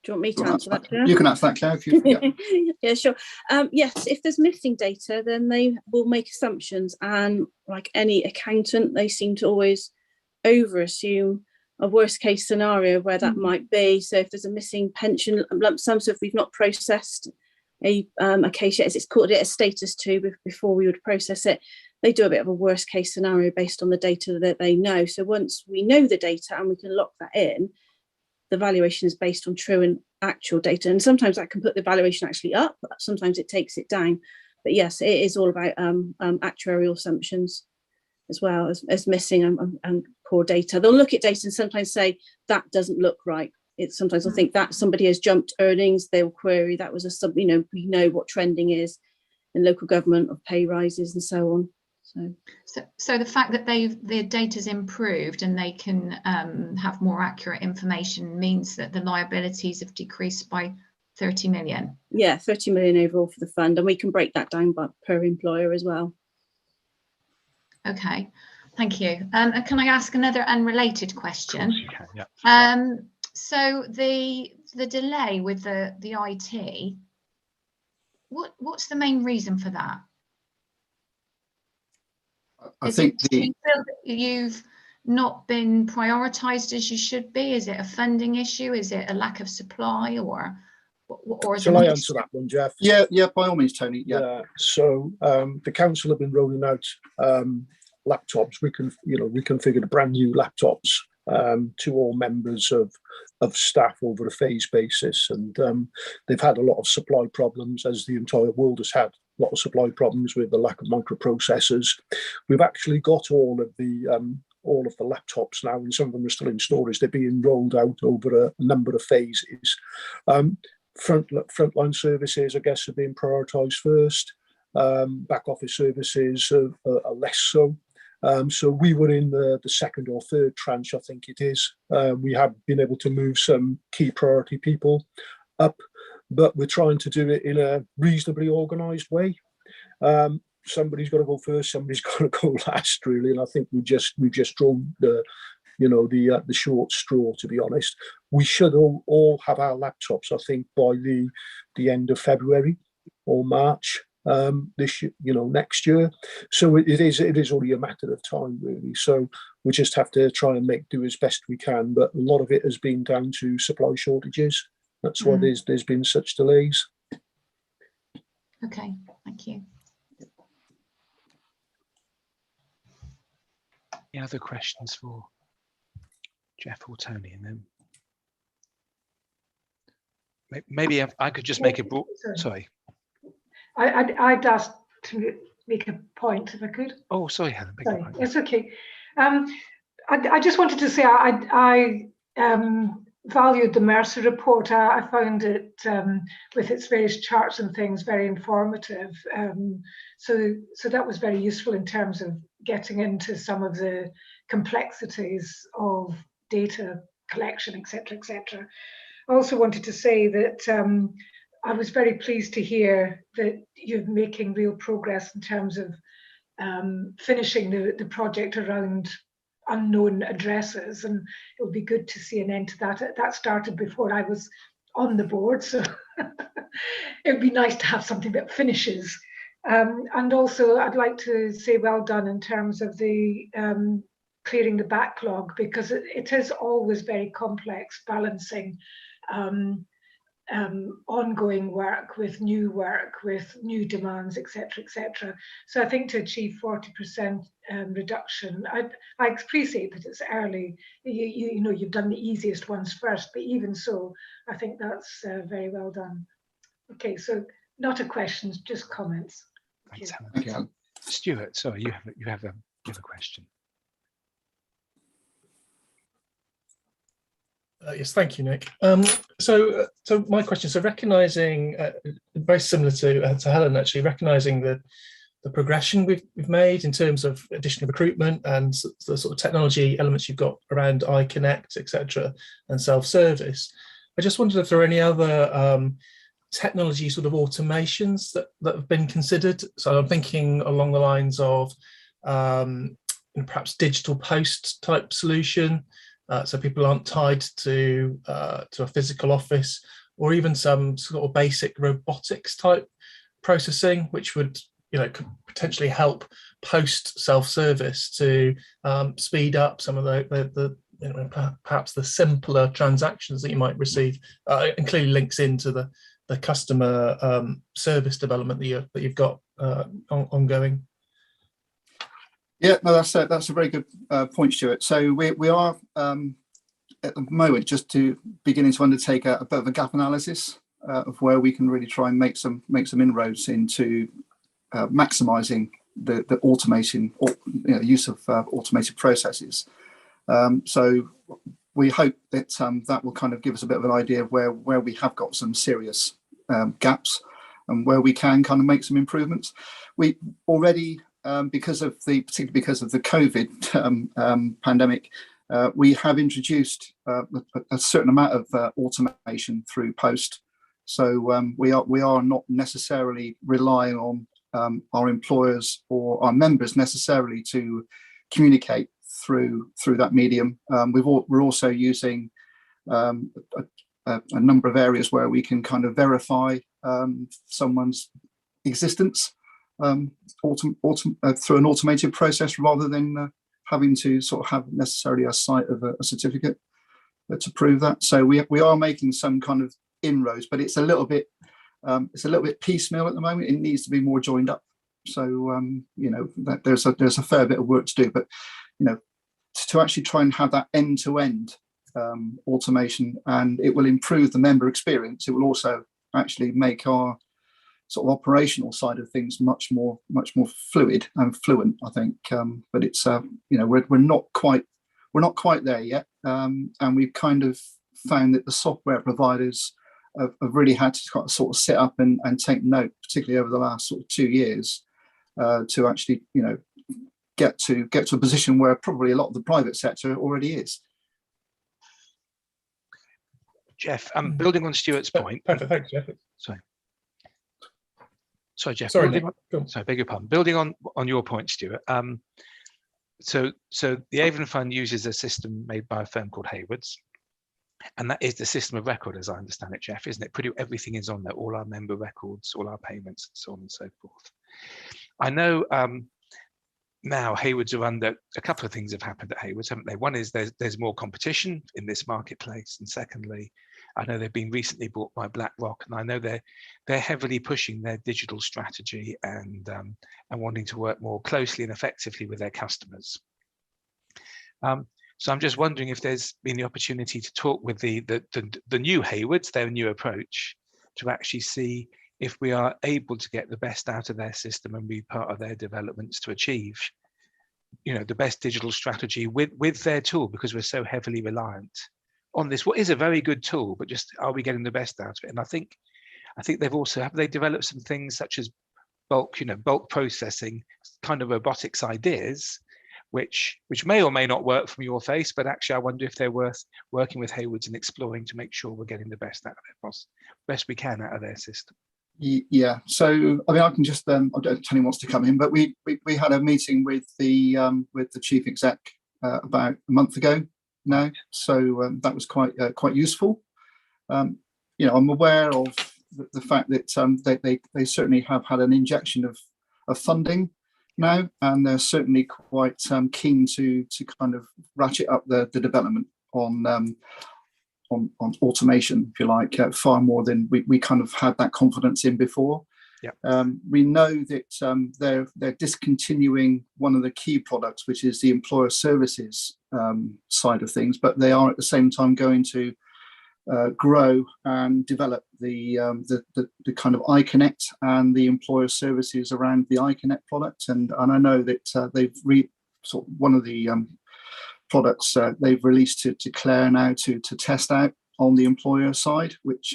Do you want me to answer that, Claire? You can answer that, Claire. If you, yeah. Yeah, sure. Yes, if there's missing data, then they will make assumptions, and like any accountant, they seem to always over assume a worst case scenario where that might be. So if there's a missing pension lump sum, so if we've not processed a case yet, as it's called it a status 2 before we would process it, they do a bit of a worst case scenario based on the data that they know. So once we know the data and we can lock that in, the valuation is based on true and actual data. And sometimes that can put the valuation actually up, sometimes it takes it down. But yes, it is all about actuarial assumptions as well as missing and poor data. They'll look at data and sometimes say, that doesn't look right. It's sometimes they'll think that somebody has jumped earnings, they'll query that was we know what trending is in local government of pay rises and so on. So the fact that the data's improved and they can have more accurate information means that the liabilities have decreased by 30 million. Yeah, 30 million overall for the fund, and we can break that down per employer as well. Okay, thank you. Can I ask another unrelated question? Of course you can, yeah. So the delay with the IT, what's the main reason for that? I think do you feel that you've not been prioritised as you should be? Is it a funding issue? Is it a lack of supply, or shall I answer that one, Jeff? Yeah, by all means, Tony. Yeah. So the council have been rolling out laptops. We reconfigured brand new laptops to all members of staff over a phase basis, and they've had a lot of supply problems, as the entire world has had. A lot of supply problems with the lack of microprocessors. We've actually got all of the laptops now, and some of them are still in storage. They're being rolled out over a number of phases. Frontline services, I guess, are being prioritised first. Back office services are less so. So we were in the second or third tranche, I think it is. We have been able to move some key priority people up, but we're trying to do it in a reasonably organised way. Somebody's got to go first, somebody's got to go last, really. And I think we've just drawn the short straw, to be honest. We should all have our laptops, I think, by the end of February or March this year, next year. So it is only a matter of time, really. So we just have to try and make do as best we can. But a lot of it has been down to supply shortages. That's why there's been such delays. Okay, thank you. Any other questions for Jeff or Tony? And then maybe I could just make a broad. Sorry. I'd ask to make a point if I could. Oh, sorry, Helen. Sorry, it's okay. I just wanted to say I valued the Mercer report. I found it, with its various charts and things, very informative. So that was very useful in terms of getting into some of the complexities of data collection, etc., etc. I also wanted to say that I was very pleased to hear that you're making real progress in terms of finishing the project around unknown addresses, and it would be good to see an end to that. That started before I was on the board, so it would be nice to have something that finishes. And also I'd like to say well done in terms of the clearing the backlog, because it is always very complex balancing ongoing work with new demands, etc., etc. So I think to achieve 40% reduction, I appreciate that it's early. You've done the easiest ones first, but even so, I think that's very well done. Okay, so not a question, just comments. Thanks, Helen. Thank you. Stuart, sorry, you have a question. Yes, thank you, Nick. So my question, so recognising, very similar to Helen actually, recognising the progression we've made in terms of additional recruitment and the sort of technology elements you've got around iConnect, etc., and self-service. I just wondered if there are any other technology sort of automations that have been considered. So I'm thinking along the lines of perhaps digital post type solution, so people aren't tied to a physical office, or even some sort of basic robotics type processing, which would could potentially help post self-service to speed up some of the perhaps the simpler transactions that you might receive, and clearly links into the customer service development that you've got ongoing. Yeah, no, that's a very good point, Stuart. So we are at the moment just beginning to undertake a bit of a gap analysis of where we can really try and make some inroads into maximising the automation or use of automated processes. So we hope that that will kind of give us a bit of an idea of where we have got some serious gaps and where we can kind of make some improvements. We already, particularly because of the COVID pandemic, we have introduced a certain amount of automation through post. So we are not necessarily relying on our employers or our members necessarily to communicate through that medium. We're also using a number of areas where we can kind of verify someone's existence through an automated process, rather than having to sort of have necessarily a site of a certificate to prove that. So we are making some kind of inroads, but it's a little bit piecemeal at the moment. It needs to be more joined up. So there's a fair bit of work to do, but to actually try and have that end-to-end automation, and it will improve the member experience. It will also actually make our sort of operational side of things much more fluid and fluent, I think. But it's we're not quite there yet, and we've kind of found that the software providers have really had to sort of sit up and take note, particularly over the last sort of 2 years, to actually get to a position where probably a lot of the private sector already is. Jeff, building on Stuart's point. Perfect, thanks, Jeff. Sorry, Jeff. Sorry, Beg your pardon. Building on your point, Stuart. So the Avon Fund uses a system made by a firm called Hayward's, and that is the system of record, as I understand it, Jeff, isn't it? Pretty everything is on there, all our member records, all our payments, and so on and so forth. I know now Hayward's are under a couple of things have happened at Hayward's, haven't they? One is there's more competition in this marketplace, and secondly, I know they've been recently bought by BlackRock, and I know they're heavily pushing their digital strategy and wanting to work more closely and effectively with their customers. So I'm just wondering if there's been the opportunity to talk with the new Hayward's, their new approach, to actually see if we are able to get the best out of their system and be part of their developments to achieve, the best digital strategy with their tool, because we're so heavily reliant on this. What is a very good tool, but just are we getting the best out of it? And I think they've also, have they developed some things such as bulk processing, kind of robotics ideas, which may or may not work from your face, but actually I wonder if they're worth working with Hayward's and exploring to make sure we're getting the best out of it, best we can out of their system. Yeah, so I mean, I can just I don't know if Tony wants to come in, but we had a meeting with the chief exec about a month ago now, so that was quite useful. I'm aware of the fact that they certainly have had an injection of funding now, and they're certainly quite keen to kind of ratchet up the development on automation, if you like, far more than we kind of had that confidence in before. Yeah. We know that they're discontinuing one of the key products, which is the employer services side of things, but they are at the same time going to grow and develop the kind of iConnect and the employer services around the iConnect product. And I know that they've one of the products they've released to Claire now to test out. on the employer side, which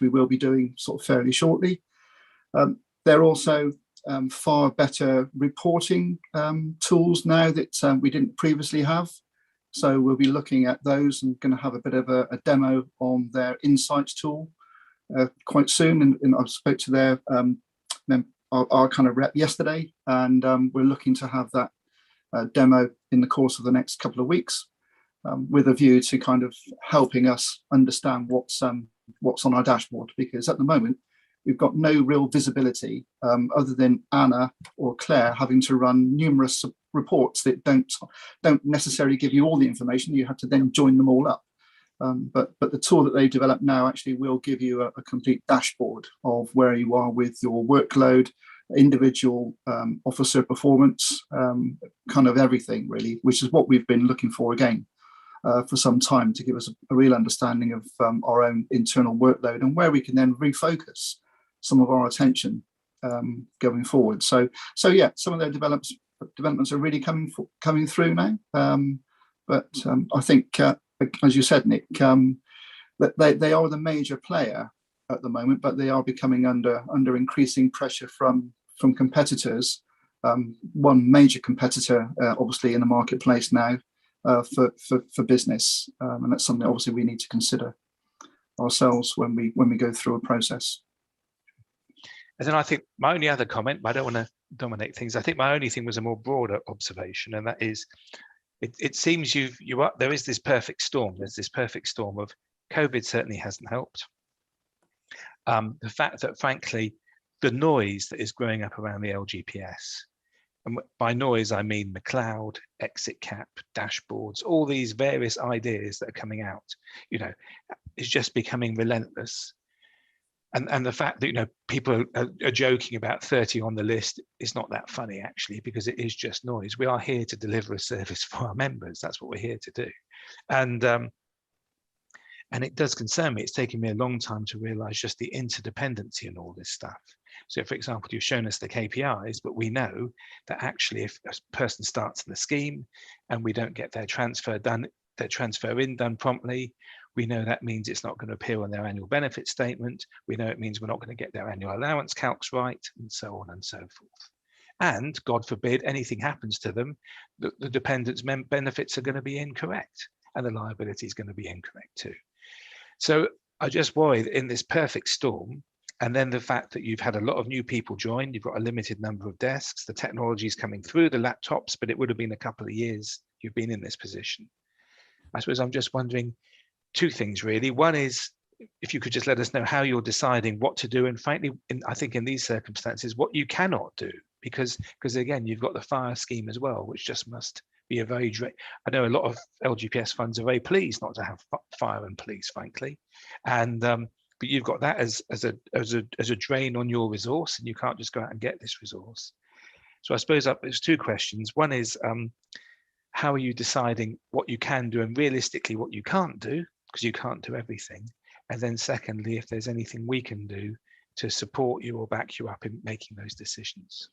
we will be doing sort of fairly shortly. They're also far better reporting tools now that we didn't previously have. So we'll be looking at those and going to have a bit of a demo on their insights tool quite soon. And I spoke to their our kind of rep yesterday, and we're looking to have that demo in the course of the next couple of weeks, with a view to kind of helping us understand what's on our dashboard, because at the moment we've got no real visibility other than Anna or Claire having to run numerous reports that don't necessarily give you all the information. You have to then join them all up. But the tool that they've developed now actually will give you a complete dashboard of where you are with your workload, individual officer performance, kind of everything really, which is what we've been looking for again for some time, to give us a real understanding of our own internal workload and where we can then refocus some of our attention going forward. So yeah, some of their developments are really coming through now. But I think, as you said, Nick, that they are the major player at the moment, but they are becoming under increasing pressure from competitors. One major competitor, obviously, in the marketplace now for business, and that's something obviously we need to consider ourselves when we go through a process. And then I think my only other comment, but I don't want to dominate things. I think my only thing was a more broader observation, and that is, it seems there is this perfect storm. There's this perfect storm of COVID certainly hasn't helped. The fact that, frankly, the noise that is growing up around the LGPS, and by noise I mean McLeod, exit cap, dashboards, all these various ideas that are coming out, is just becoming relentless. And the fact that people are joking about 30 on the list is not that funny, actually, because it is just noise. We are here to deliver a service for our members. That's what we're here to do. And it does concern me. It's taken me a long time to realize just the interdependency in all this stuff. So, for example, you've shown us the KPIs, but we know that actually if a person starts in the scheme and we don't get their transfer done promptly, we know that means it's not going to appear on their annual benefit statement. We know it means we're not going to get their annual allowance calcs right, and so on and so forth. And God forbid anything happens to them, the dependents' benefits are going to be incorrect, and the liability is going to be incorrect too. So I just worry that in this perfect storm, and then the fact that you've had a lot of new people join, you've got a limited number of desks, the technology is coming through, the laptops, but it would have been a couple of years you've been in this position. I suppose I'm just wondering two things really. One is, if you could just let us know how you're deciding what to do, and frankly, I think in these circumstances, what you cannot do, because again, you've got the fire scheme as well, which just must be a very, I know a lot of LGPS funds are very pleased not to have fire and police, frankly, and but you've got that as a drain on your resource, and you can't just go out and get this resource. So I suppose there's two questions. One is, how are you deciding what you can do and realistically what you can't do, because you can't do everything? And then secondly, if there's anything we can do to support you or back you up in making those decisions.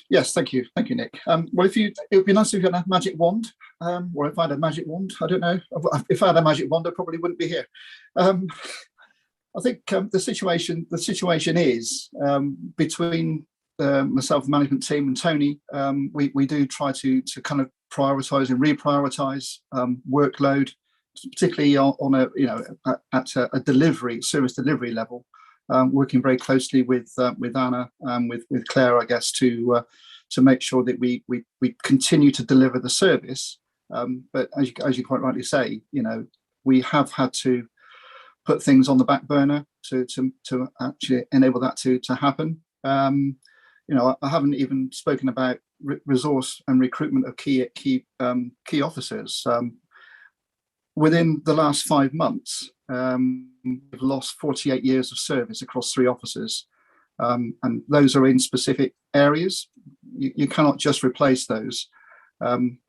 Yes, thank you, Nick. Well, it would be nice if you had a magic wand, or if I had a magic wand. I don't know. If I had a magic wand, I probably wouldn't be here. I think the situation is between myself, the management team, and Tony. We do try to kind of prioritise and reprioritise workload, particularly on at a service delivery level. Working very closely with Anna and with Claire, I guess, to make sure that we continue to deliver the service. But as you quite rightly say, we have had to put things on the back burner to actually enable that to happen. I haven't even spoken about resource and recruitment of key officers. Within the last 5 months, we've lost 48 years of service across 3 officers, and those are in specific areas. You cannot just replace those.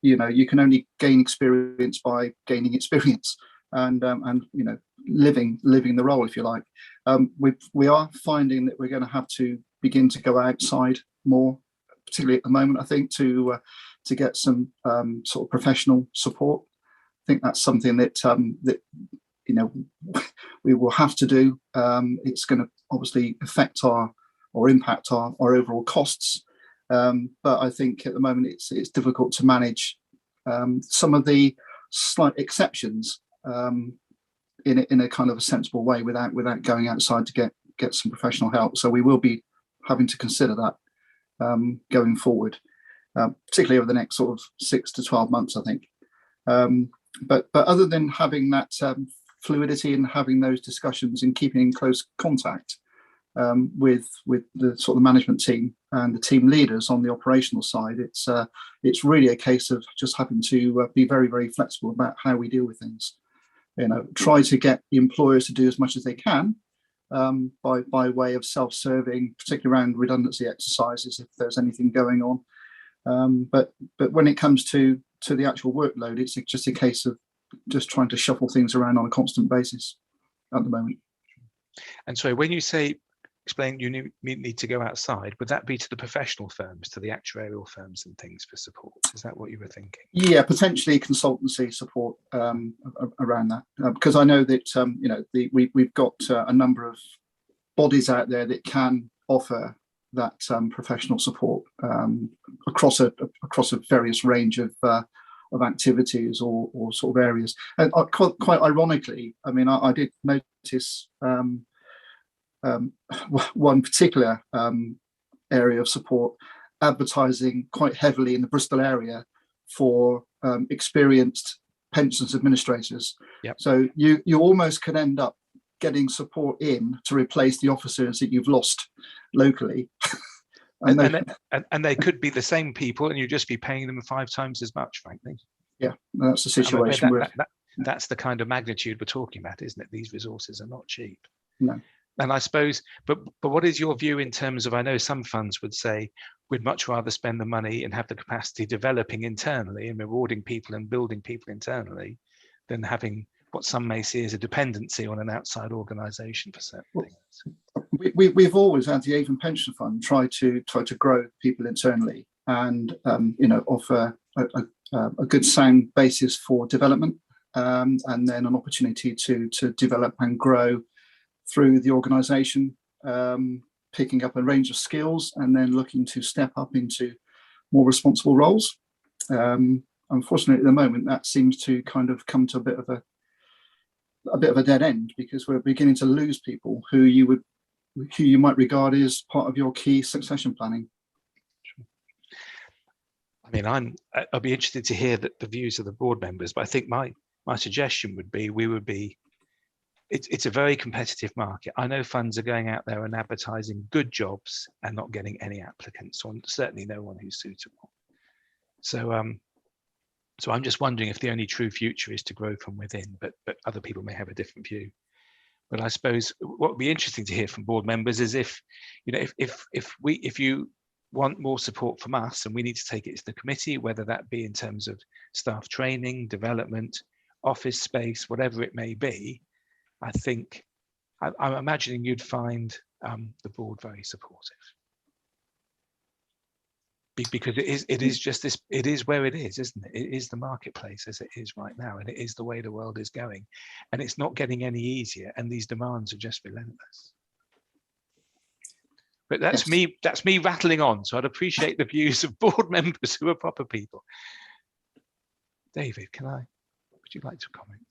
You can only gain experience by gaining experience, and living the role, if you like. We are finding that we're going to have to begin to go outside more, particularly at the moment, I think, to get some sort of professional support. think that's something that that we will have to do. It's going to obviously affect or impact our overall costs, but I think at the moment it's difficult to manage some of the slight exceptions in a kind of a sensible way without going outside to get some professional help. So we will be having to consider that going forward, particularly over the next sort of 6 to 12 months, I think. But other than having that fluidity and having those discussions and keeping in close contact with the sort of management team and the team leaders on the operational side, it's really a case of just having to be very, very flexible about how we deal with things. Try to get the employers to do as much as they can by way of self-serving, particularly around redundancy exercises if there's anything going on. But when it comes to the actual workload, it's just a case of just trying to shuffle things around on a constant basis at the moment. And so when you say, explain you need to go outside, would that be to the professional firms, to the actuarial firms and things for support? Is that what you were thinking? Yeah, potentially consultancy support around that, because I know that we've got a number of bodies out there that can offer that professional support across a various range of activities or sort of areas. And quite ironically, I mean, I did notice one particular area of support advertising quite heavily in the Bristol area for experienced pensions administrators. Yep. So you almost could end up getting support in to replace the officers that you've lost locally. and they could be the same people, and you'd just be paying them 5 times as much, frankly. Yeah, that's the situation. That's the kind of magnitude we're talking about, isn't it? These resources are not cheap. No. And I suppose, but what is your view in terms of, I know some funds would say, we'd much rather spend the money and have the capacity developing internally and rewarding people and building people internally than having what some may see as a dependency on an outside organisation for certain things. We've always, as the Avon Pension Fund, try to grow people internally and offer a good sound basis for development, and then an opportunity to develop and grow through the organisation, picking up a range of skills and then looking to step up into more responsible roles. Unfortunately, at the moment, that seems to kind of come to a bit of a dead end, because we're beginning to lose people who you might regard as part of your key succession planning. I mean, I'll be interested to hear the views of the board members, but I think my suggestion would be it's a very competitive market. I know funds are going out there and advertising good jobs and not getting any applicants, or certainly no one who's suitable. So I'm just wondering if the only true future is to grow from within, but other people may have a different view. But I suppose what would be interesting to hear from board members is if you want more support from us and we need to take it to the committee, whether that be in terms of staff training, development, office space, whatever it may be, I think I'm imagining you'd find the board very supportive. Because it is just this, it is where it is, isn't it? It is the marketplace as it is right now, and it is the way the world is going, and it's not getting any easier, and these demands are just relentless. But that's me rattling on, so I'd appreciate the views of board members who are proper people. David, would you like to comment?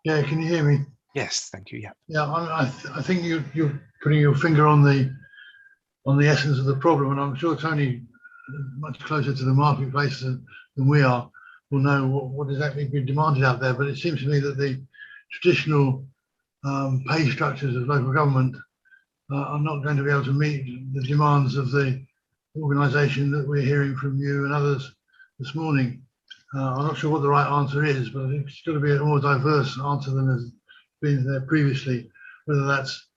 Yeah, can you hear me? Yes, thank you. Yeah. Yeah, I think you're putting your finger on the essence of the problem, and I'm sure Tony, much closer to the marketplace than we are, will know what exactly being demanded out there. But it seems to me that the traditional pay structures of local government are not going to be able to meet the demands of the organisation that we're hearing from you and others this morning. I'm not sure what the right answer is, but I think it's got to be a more diverse answer than has been there previously, whether that's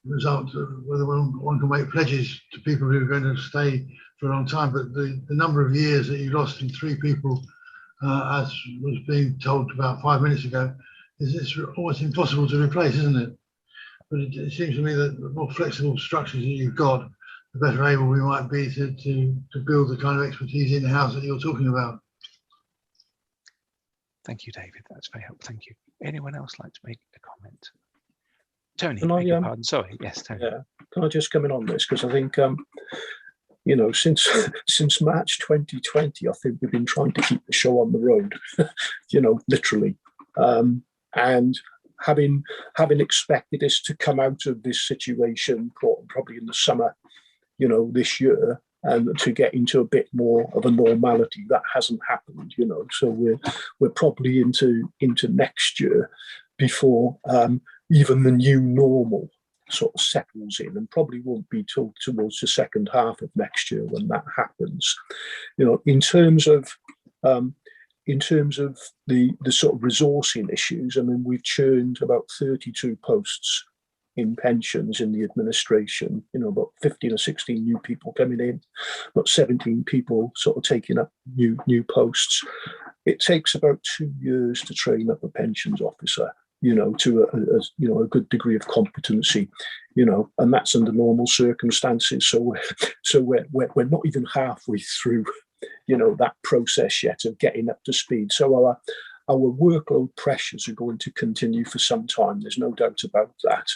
result of whether one can make pledges to people who are going to stay for a long time. But the number of years that you lost in 3 people, as was being told about 5 minutes ago, is it's almost impossible to replace, isn't it? but it seems to me that the more flexible structures that you've got, the better able we might be to build the kind of expertise in-house that you're talking about. Thank you, David. That's very helpful. Thank you. Anyone else like to make a comment? Tony, Can beg I, your pardon. Sorry. Yes, Tony. Yeah, can I just come in on this? Because I think, you know, since March 2020, I think we've been trying to keep the show on the road, you know, literally. And having expected us to come out of this situation probably in the summer, you know, this year, and to get into a bit more of a normality, that hasn't happened, you know. So we're probably into next year before even the new normal sort of settles in, and probably won't be till towards the second half of next year when that happens. You know, in terms of the sort of resourcing issues, I mean, we've churned about 32 posts in pensions in the administration, you know, about 15 or 16 new people coming in, about 17 people sort of taking up new posts. It takes about 2 years to train up a pensions officer, you know, to a good degree of competency, you know, and that's under normal circumstances. So we're not even halfway through, you know, that process yet of getting up to speed. So our workload pressures are going to continue for some time. There's no doubt about that.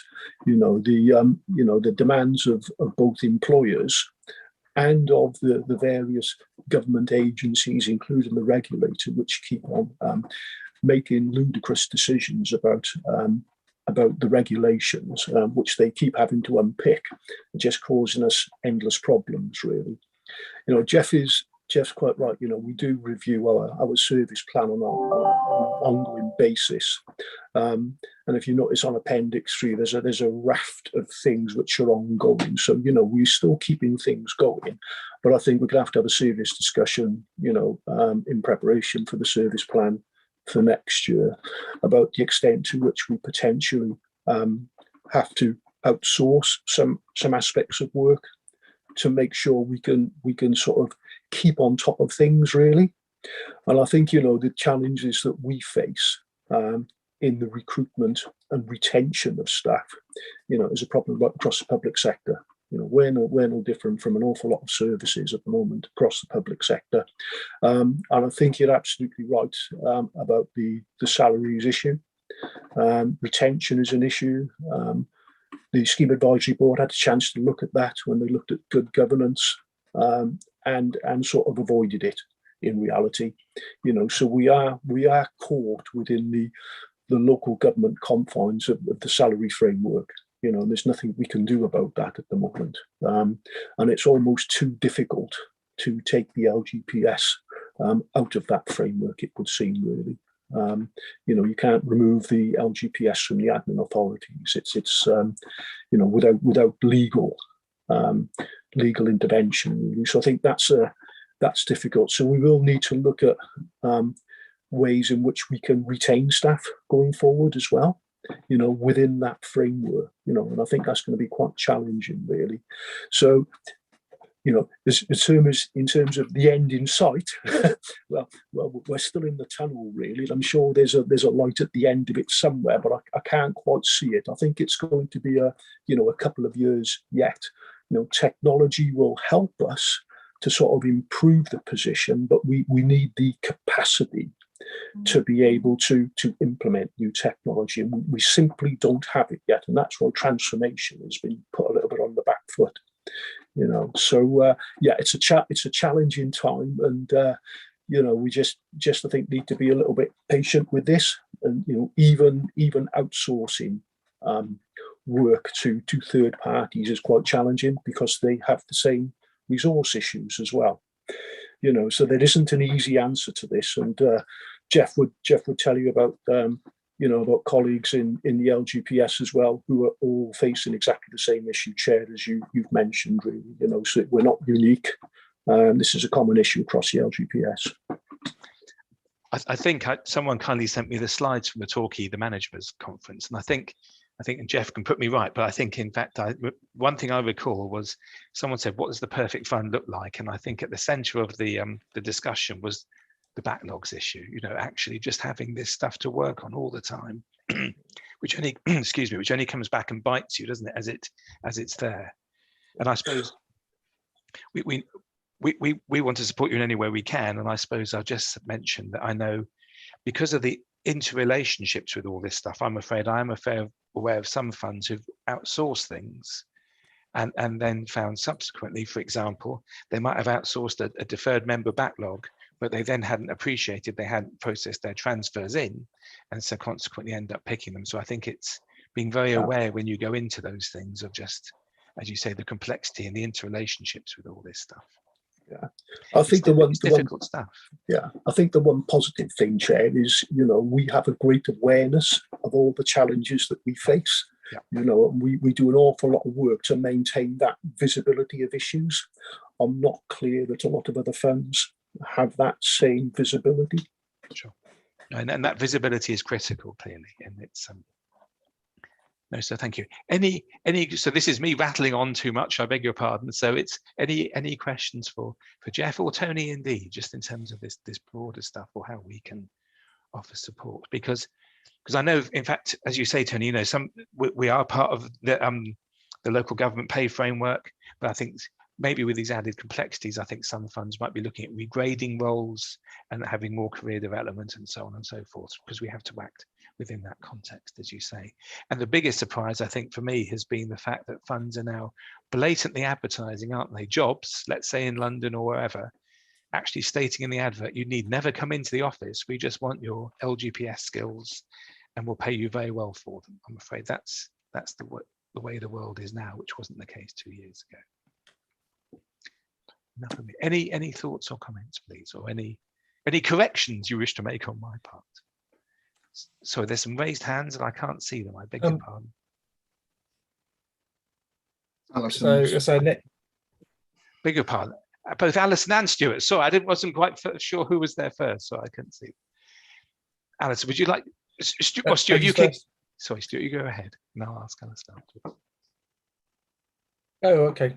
You know, the demands of both employers and of the various government agencies, including the regulator, which keep on making ludicrous decisions about the regulations, which they keep having to unpick, just causing us endless problems, really. You know, Jeff's quite right. You know, we do review our service plan on an ongoing basis. And if you notice on Appendix 3, there's a raft of things which are ongoing. So, you know, we're still keeping things going. But I think we're going to have a serious discussion, you know, in preparation for the service plan for next year about the extent to which we potentially have to outsource some aspects of work to make sure we can sort of keep on top of things, really. And I think, you know, the challenges that we face in the recruitment and retention of staff, you know, is a problem right across the public sector. You know, we're no different from an awful lot of services at the moment across the public sector. And I think you're absolutely right about the salaries issue. Retention is an issue. The Scheme Advisory Board had a chance to look at that when they looked at good governance and sort of avoided it in reality. You know, so we are caught within the local government confines of the salary framework. You know, there's nothing we can do about that at the moment. And it's almost too difficult to take the LGPS out of that framework, it would seem, really. You know, you can't remove the LGPS from the admin authorities. It's you know, without legal intervention, really. So I think that's difficult. So we will need to look at ways in which we can retain staff going forward as well, you know, within that framework, you know, and I think that's going to be quite challenging, really. So, you know, in terms of the end in sight, well, we're still in the tunnel, really. And I'm sure there's a light at the end of it somewhere, but I can't quite see it. I think it's going to be a couple of years yet. You know, technology will help us to sort of improve the position, but we need the capacity to be able to implement new technology, and we simply don't have it yet. And that's why transformation has been put a little bit on the back foot. You know, so yeah, it's a challenging time, and you know, we just I think need to be a little bit patient with this, and you know, even outsourcing work to third parties is quite challenging because they have the same resource issues as well. You know, so there isn't an easy answer to this, and Jeff would tell you about you know, about colleagues in the LGPS as well, who are all facing exactly the same issue, Chair, as you've mentioned, really. You know, so we're not unique. This is a common issue across the LGPS. I think someone kindly sent me the slides from the Torquay, the Managers Conference, and I think, and Jeff can put me right, but I think, in fact, one thing I recall was someone said, "What does the perfect fund look like?" And I think at the centre of the discussion was backlogs issue. You know, actually just having this stuff to work on all the time, which only excuse me, which only comes back and bites you, doesn't it, as it's there. And I suppose we want to support you in any way we can. And I suppose I'll just mention that I know, because of the interrelationships with all this stuff, I'm afraid I am aware of some funds who've outsourced things and then found subsequently, for example, they might have outsourced a deferred member backlog, but they then hadn't appreciated, they hadn't processed their transfers in, and so consequently end up picking them. So I think it's being very aware when you go into those things of just, as you say, the complexity and the interrelationships with all this stuff. Yeah, I think it's difficult stuff. Yeah, I think the one positive thing, Chair, is, you know, we have a great awareness of all the challenges that we face. Yeah. You know, and we do an awful lot of work to maintain that visibility of issues. I'm not clear that a lot of other funds have that same visibility. Sure, and that visibility is critical, clearly, and it's no, so thank you. Any so this is me rattling on too much, I beg your pardon. So it's any questions for Jeff or Tony, indeed, just in terms of this broader stuff, or how we can offer support, because I know, in fact, as you say, Tony, you know, we are part of the local government pay framework, but I think maybe with these added complexities, I think some funds might be looking at regrading roles and having more career development and so on and so forth, because we have to act within that context, as you say. And the biggest surprise, I think, for me has been the fact that funds are now blatantly advertising, aren't they, jobs, let's say in London or wherever, actually stating in the advert, you need never come into the office, we just want your LGPS skills and we'll pay you very well for them. I'm afraid that's the way the world is now, which wasn't the case 2 years ago. Enough of me. Any thoughts or comments, please, or any corrections you wish to make on my part? So there's some raised hands and I can't see them. I beg your pardon. Alison. So Nick. Beg your pardon. Both Alison and Stuart. Sorry, I wasn't quite sure who was there first, so I couldn't see. Alison, would you like? Stuart, you can. Sorry, Stuart, you go ahead. And I'll ask Alison afterwards. Oh, okay.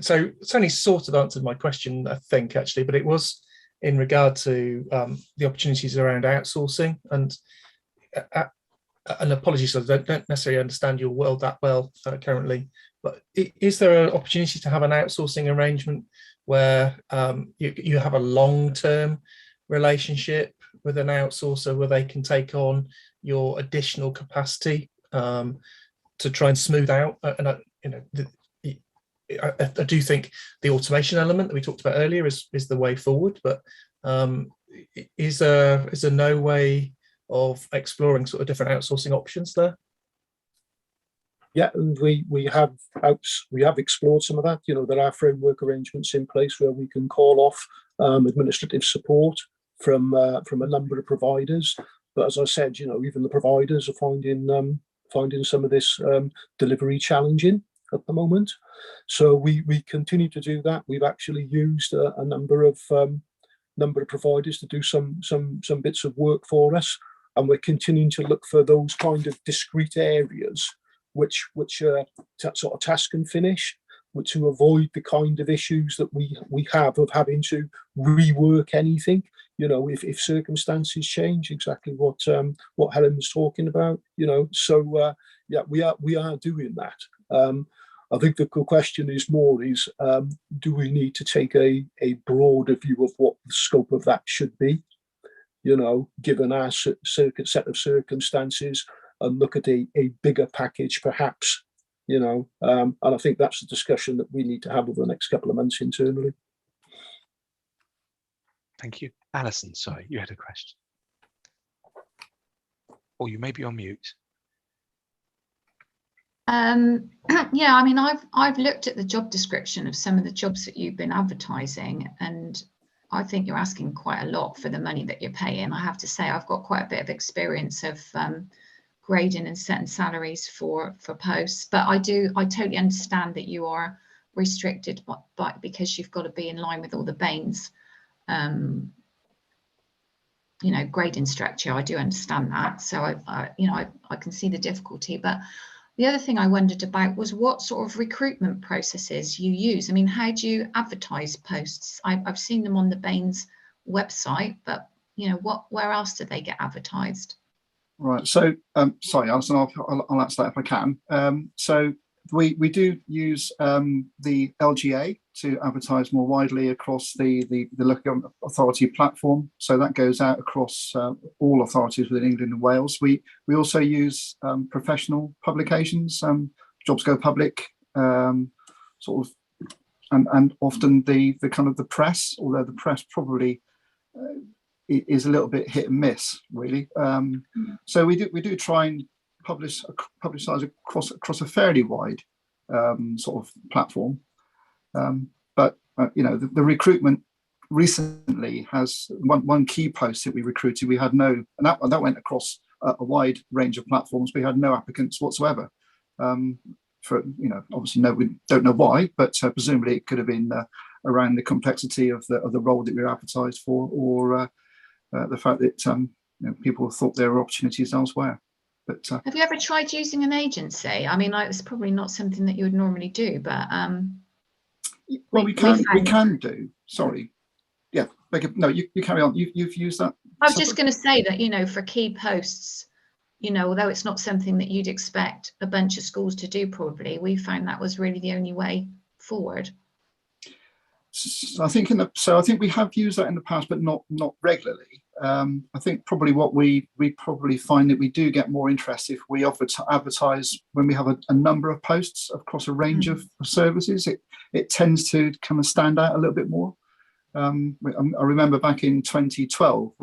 So Tony sort of answered my question, I think, actually, but it was in regard to the opportunities around outsourcing, and apologies, I don't necessarily understand your world that well currently, but is there an opportunity to have an outsourcing arrangement where you have a long-term relationship with an outsourcer where they can take on your additional capacity to try and smooth out? And I do think the automation element that we talked about earlier is the way forward, but is there no way of exploring sort of different outsourcing options there? Yeah, and we have explored some of that. You know, there are framework arrangements in place where we can call off administrative support from a number of providers. But as I said, you know, even the providers are finding some of this delivery challenging at the moment. So we continue to do that. We've actually used a number of providers to do some bits of work for us, and we're continuing to look for those kind of discrete areas which are sort of task and finish, which to avoid the kind of issues that we have of having to rework anything. You know, if circumstances change, exactly what Helen was talking about. You know, so yeah, we are doing that. I think the question is do we need to take a broader view of what the scope of that should be, you know, given our set of circumstances, and look at a bigger package perhaps, you know, and I think that's the discussion that we need to have over the next couple of months internally. Thank you. Alison, sorry, you had a question. Or you may be on mute. Yeah, I mean, I've looked at the job description of some of the jobs that you've been advertising, and I think you're asking quite a lot for the money that you're paying. I have to say, I've got quite a bit of experience of grading and setting salaries for posts, but I totally understand that you are restricted by because you've got to be in line with all the BANES, you know, grading structure. I do understand that, so I can see the difficulty. But the other thing I wondered about was what sort of recruitment processes you use. I mean, how do you advertise posts? I've seen them on the BANES website, but you know, where else do they get advertised? Right. So, sorry, Alison, I'll answer that if I can. So we do use the LGA to advertise more widely across the local authority platform. So that goes out across all authorities within England and Wales. We also use professional publications, Jobs Go Public, sort of, and often the kind of the press, although the press probably is a little bit hit and miss, really. So we do try and publicize across a fairly wide sort of platform. But you know, the recruitment recently has one key post that we recruited. We had no, and that went across a wide range of platforms. We had no applicants whatsoever. For, you know, obviously we don't know why, but presumably it could have been around the complexity of the role that we were advertised for, or the fact that you know, people thought there were opportunities elsewhere. But have you ever tried using an agency? I mean, it's probably not something that you would normally do, but well, we can do. Sorry, yeah. No, you carry on. You've used that. I was just going to say that, you know, for key posts, you know, although it's not something that you'd expect a bunch of schools to do, probably, we found that was really the only way forward. So I think we have used that in the past, but not regularly. I think probably what we probably find that we do get more interest if we offer to advertise when we have a number of posts across a range of services. It tends to kind of stand out a little bit more. I remember back in 2012,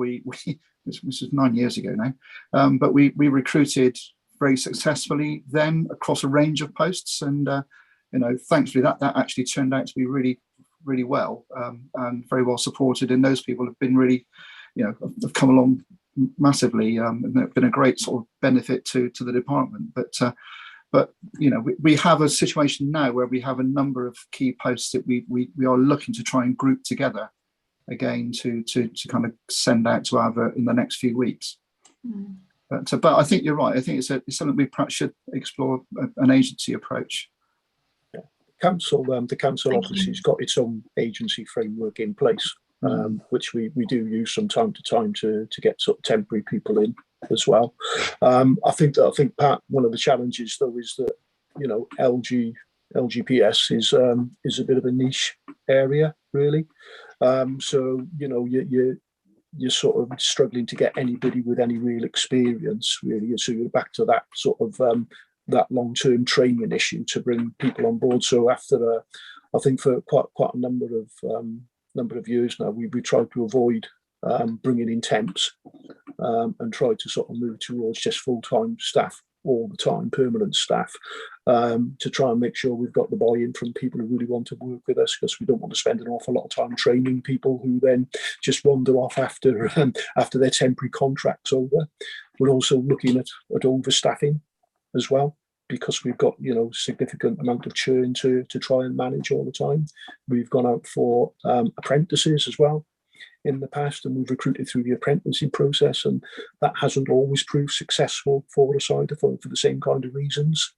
this was 9 years ago now, but we recruited very successfully then across a range of posts, and you know, thankfully that actually turned out to be really well, and very well supported, and those people have been really, you know, have come along massively, and they've been a great sort of benefit to the department. But you know, we have a situation now where we have a number of key posts that we are looking to try and group together again to kind of send out to advert in the next few weeks. But I think you're right. I think it's something we perhaps should explore, an agency approach. The council obviously has got its own agency framework in place, which we do use from time to time to get sort of temporary people in as well. I think Pat, one of the challenges though is that, you know, LGPS is a bit of a niche area, really. So you know, you're sort of struggling to get anybody with any real experience, really. So you're back to that sort of that long-term training issue to bring people on board. So after I think for quite a number of years now, we tried to avoid bringing in temps and tried to sort of move towards just full-time staff all the time, permanent staff, to try and make sure we've got the buy-in from people who really want to work with us, because we don't want to spend an awful lot of time training people who then just wander off after their temporary contract's over. We're also looking at overstaffing as well, because we've got, you know, significant amount of churn to try and manage all the time. We've gone out for apprentices as well in the past, and we've recruited through the apprenticing process, and that hasn't always proved successful for us either, for the same kind of reasons.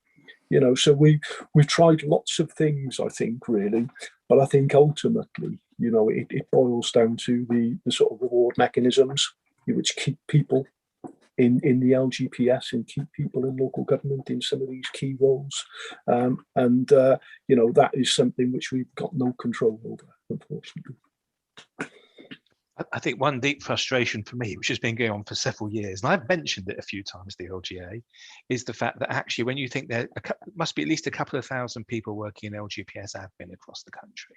You know, so we've tried lots of things, I think, really, but I think ultimately, you know, it boils down to the sort of reward mechanisms which keep people in the LGPS and keep people in local government in some of these key roles. And you know, that is something which we've got no control over, unfortunately. I think one deep frustration for me, which has been going on for several years, and I've mentioned it a few times, the LGA, is the fact that actually when you think there must be at least a couple of thousand people working in LGPS admin across the country,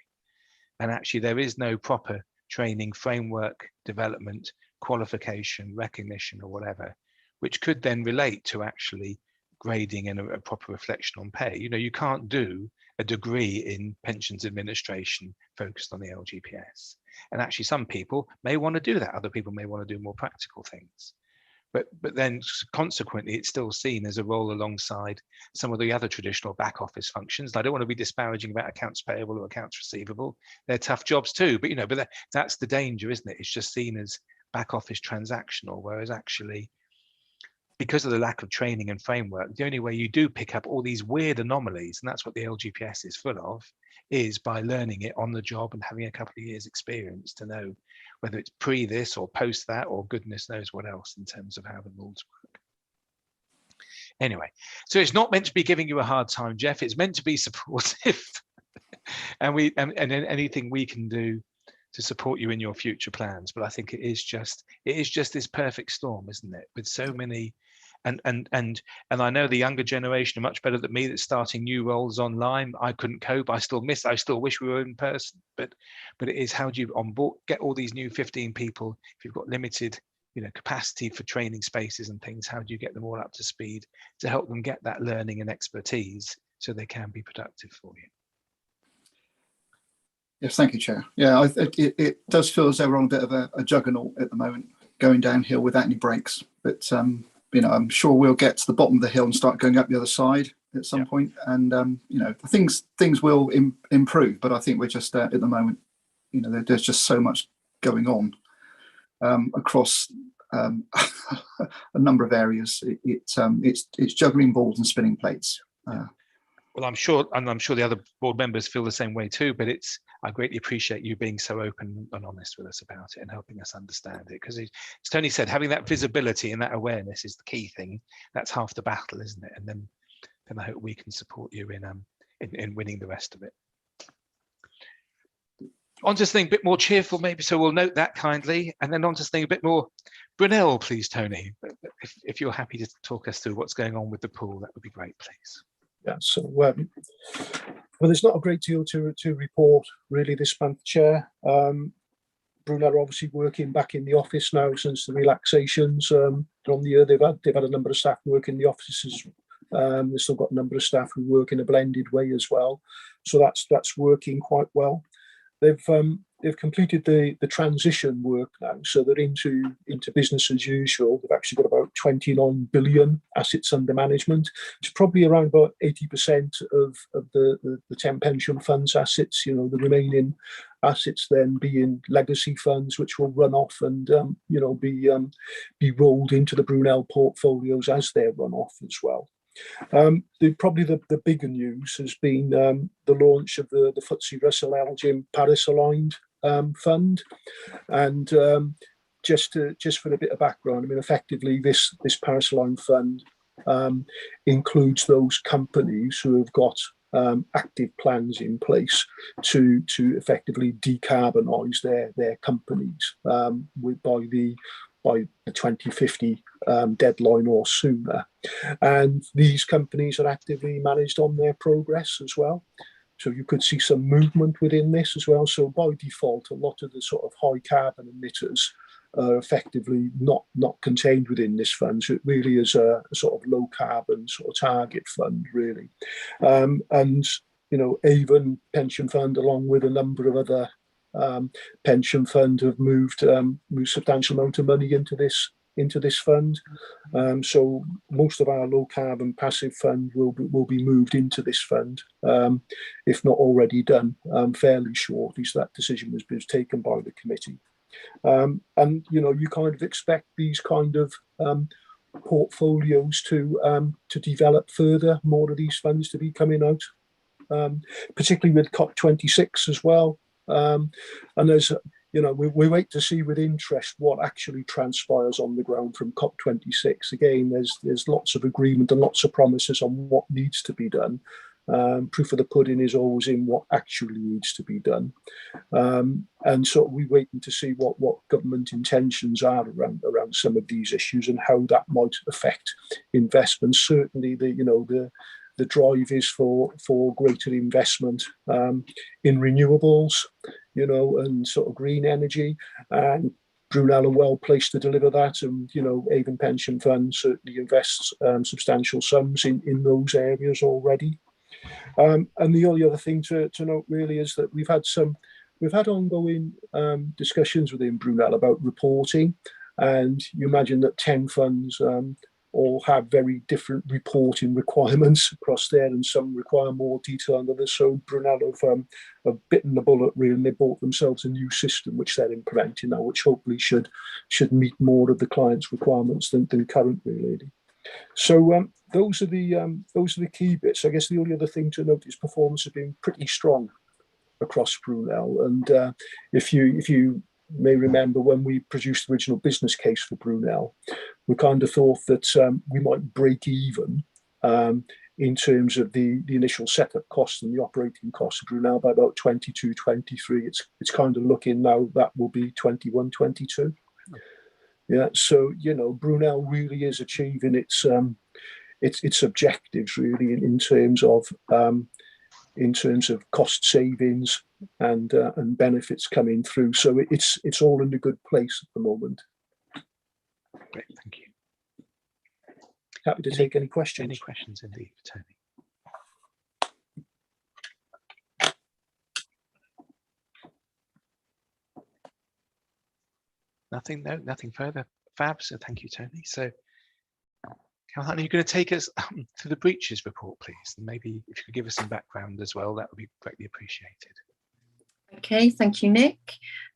and actually there is no proper training framework, development, qualification, recognition, or whatever, which could then relate to actually grading and a proper reflection on pay. You know, you can't do a degree in pensions administration focused on the LGPS. And actually some people may want to do that. Other people may want to do more practical things. But then consequently, it's still seen as a role alongside some of the other traditional back office functions. I don't want to be disparaging about accounts payable or accounts receivable. They're tough jobs too, but you know, but that's the danger, isn't it? It's just seen as back office transactional, whereas actually because of the lack of training and framework, the only way you do pick up all these weird anomalies, and that's what the LGPS is full of, is by learning it on the job and having a couple of years experience to know whether it's pre this or post that or goodness knows what else in terms of how the rules work. Anyway, so it's not meant to be giving you a hard time, Jeff. It's meant to be supportive, and anything we can do to support you in your future plans. But I think it is just this perfect storm, isn't it? With so many, and I know the younger generation are much better than me that's starting new roles online. I couldn't cope. I still wish we were in person. But it is, how do you onboard, get all these new 15 people if you've got limited capacity for training spaces and things? How do you get them all up to speed to help them get that learning and expertise so they can be productive for you? Yes, thank you, Chair. Yeah, it does feel as though we're on a bit of a juggernaut at the moment, going downhill without any breaks. But I'm sure we'll get to the bottom of the hill and start going up the other side at some point. And things will improve. But I think we're just at the moment, there's just so much going on across a number of areas. It's juggling balls and spinning plates. Well, I'm sure the other board members feel the same way too, but I greatly appreciate you being so open and honest with us about it and helping us understand it. Because as Tony said, having that visibility and that awareness is the key thing. That's half the battle, isn't it? And then I hope we can support you in winning the rest of it. On to something a bit more cheerful, maybe. So we'll note that kindly, and then on to something a bit more Brunel, please, Tony. If you're happy to talk us through what's going on with the pool, that would be great, please. Yeah, so well, there's not a great deal to report really this month, Chair. Brunel are obviously working back in the office now since the relaxations from the year. They've had a number of staff work in the offices. They've still got a number of staff who work in a blended way as well. So that's working quite well. They've completed the transition work now, so they're into business as usual. They've actually got about 29 billion assets under management. It's probably around about 80% of the 10 pension funds assets. The remaining assets then being legacy funds, which will run off and be rolled into the Brunel portfolios as they run off as well. Probably the bigger news has been the launch of the Ftse Russell Elgin Paris aligned fund, and just for a bit of background, I mean, effectively this Paris aligned fund includes those companies who have got active plans in place to effectively decarbonise their companies by the 2050 deadline or sooner. And these companies are actively managed on their progress as well. So you could see some movement within this as well. So by default, a lot of the sort of high carbon emitters are effectively not contained within this fund. So it really is a sort of low carbon sort of target fund, really. And Avon Pension Fund, along with a number of other pension fund, have moved substantial amount of money into this fund. So most of our low carbon passive fund will be moved into this fund, if not already done, fairly shortly. So that decision was taken by the committee. And you kind of expect these kind of portfolios to develop further, more of these funds to be coming out, particularly with COP26 as well. And there's, we wait to see with interest what actually transpires on the ground from COP26. Again, there's lots of agreement and lots of promises on what needs to be done. Proof of the pudding is always in what actually needs to be done. And so we're waiting to see what government intentions are around some of these issues and how that might affect investment. Certainly, the drive is for greater investment in renewables, and sort of green energy. And Brunel are well placed to deliver that. And, Avon Pension Fund certainly invests substantial sums in those areas already. And the only other thing to note really is that we've had ongoing discussions within Brunel about reporting. And you imagine that 10 funds all have very different reporting requirements across there, and some require more detail than others. So Brunel have bitten the bullet really, and they bought themselves a new system which they're implementing now, which hopefully should meet more of the client's requirements than currently, really. So those are the key bits. I guess the only other thing to note is performance has been pretty strong across Brunel. And if you may remember, when we produced the original business case for Brunel, we kind of thought that we might break even in terms of the initial setup costs and the operating costs of Brunel by about 22, 23. It's kind of looking now that will be 21, 22. Yeah, so Brunel really is achieving its objectives really in terms of cost savings and benefits coming through. So it's all in a good place at the moment. Great, thank you. Happy to take any questions. Any questions indeed, Tony? Nothing, no, nothing further. Fab, so thank you, Tony. So, Caroline, are you going to take us to the breaches report, please? And maybe if you could give us some background as well, that would be greatly appreciated. Okay, thank you, Nick.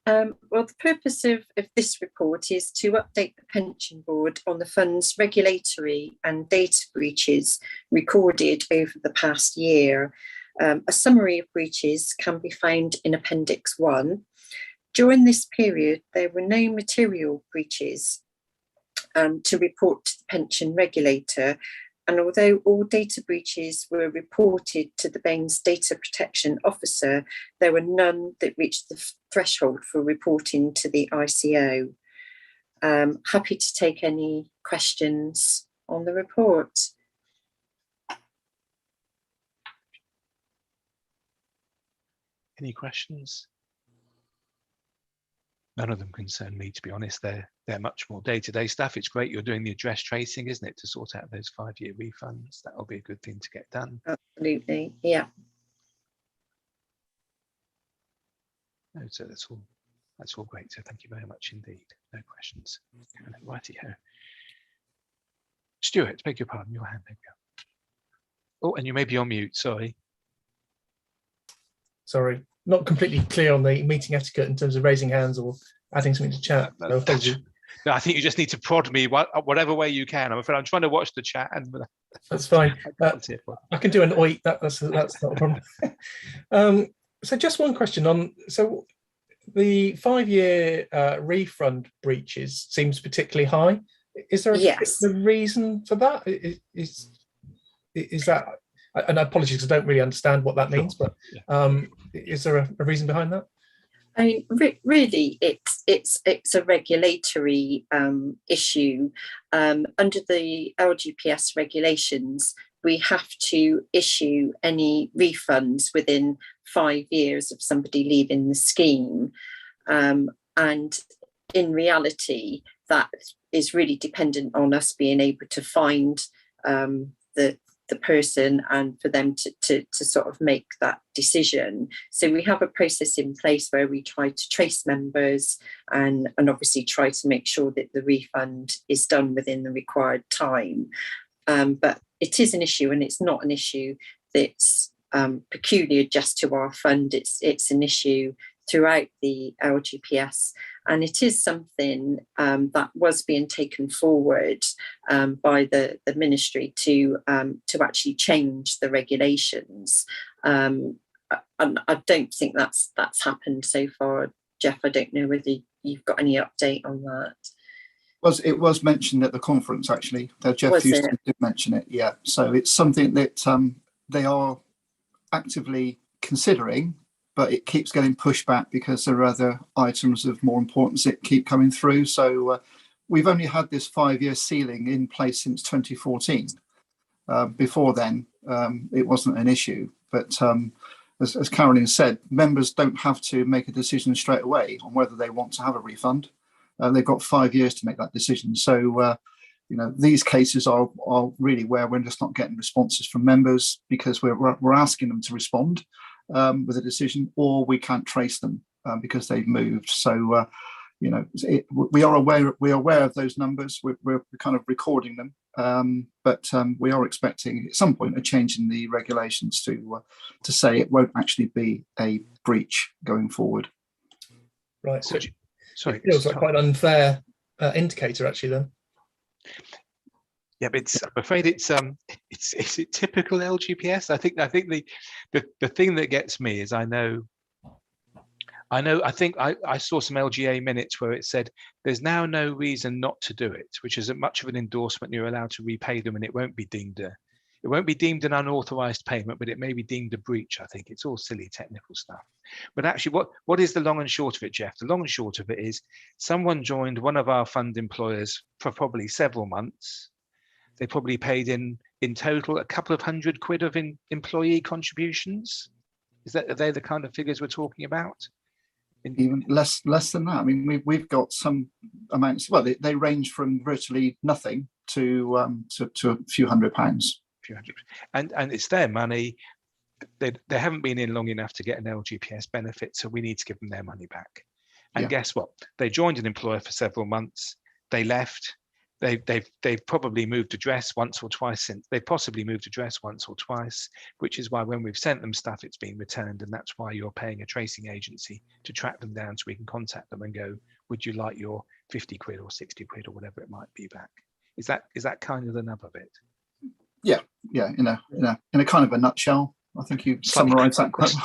Well, the purpose of this report is to update the Pension Board on the fund's regulatory and data breaches recorded over the past year. A summary of breaches can be found in Appendix 1. During this period, there were no material breaches to report to the pension regulator. And although all data breaches were reported to the Baines Data Protection Officer, there were none that reached the threshold for reporting to the ICO. Happy to take any questions on the report. Any questions? None of them concern me, to be honest. They're much more day-to-day stuff. It's great you're doing the address tracing, isn't it, to sort out those 5-year refunds. That'll be a good thing to get done. Absolutely, yeah. No, so that's all great. So thank you very much indeed. No questions. Righty-ho. Stuart, beg your pardon, your hand, there we go. Oh, and you may be on mute, sorry. Sorry, not completely clear on the meeting etiquette in terms of raising hands or adding something to chat. No, I think you just need to prod me whatever way you can. I'm afraid I'm trying to watch the chat, and that's fine. I can do an oit. That's not a problem. So just one question on the 5-year refund breaches seems particularly high. Is there a particular reason for that? Is that? And apologies, because I don't really understand what that means, but is there a reason behind that? I mean, really, it's a regulatory issue. Under the LGPS regulations, we have to issue any refunds within 5 years of somebody leaving the scheme. And in reality, that is really dependent on us being able to find the person and for them to sort of make that decision. So we have a process in place where we try to trace members and obviously try to make sure that the refund is done within the required time. But it is an issue, and it's not an issue that's peculiar just to our fund. It's an issue throughout the LGPS, and it is something that was being taken forward by the ministry to actually change the regulations. And I don't think that's happened so far. Jeff, I don't know whether you've got any update on that. It was mentioned at the conference, actually. Jeff Houston did mention it, yeah. So it's something that they are actively considering, but it keeps getting pushed back because there are other items of more importance that keep coming through. So we've only had this 5-year ceiling in place since 2014. Before then, it wasn't an issue. But as Caroline said, members don't have to make a decision straight away on whether they want to have a refund. They've got 5 years to make that decision. So, these cases are really where we're just not getting responses from members because we're asking them to respond with a decision, or we can't trace them because they've moved. So, we are aware of those numbers. We're kind of recording them, but we are expecting at some point a change in the regulations to say it won't actually be a breach going forward. Right. So it feels like quite an unfair indicator, actually. Then. Yeah, but I'm afraid it's typical LGPS. I think the thing that gets me is I think I saw some LGA minutes where it said there's now no reason not to do it, which isn't much of an endorsement. You're allowed to repay them, and it won't be deemed an unauthorized payment, but it may be deemed a breach. I think it's all silly technical stuff. But actually, what is the long and short of it, Jeff? The long and short of it is someone joined one of our fund employers for probably several months. They probably paid in total a couple of £100 of employee contributions. Are they the kind of figures we're talking about? Even less than that. I mean, we've got some amounts. Well, they range from virtually nothing to a few £100s. And it's their money. They haven't been in long enough to get an LGPS benefit, so we need to give them their money back. And guess what? They joined an employer for several months. They left. They've probably moved address once or twice since. They've possibly moved address once or twice, which is why when we've sent them stuff, it's been returned, and that's why you're paying a tracing agency to track them down so we can contact them and go, would you like your £50 or £60 or whatever it might be back? Is that kind of the nub of it? Yeah. In a kind of a nutshell. I think you summarised that quite well.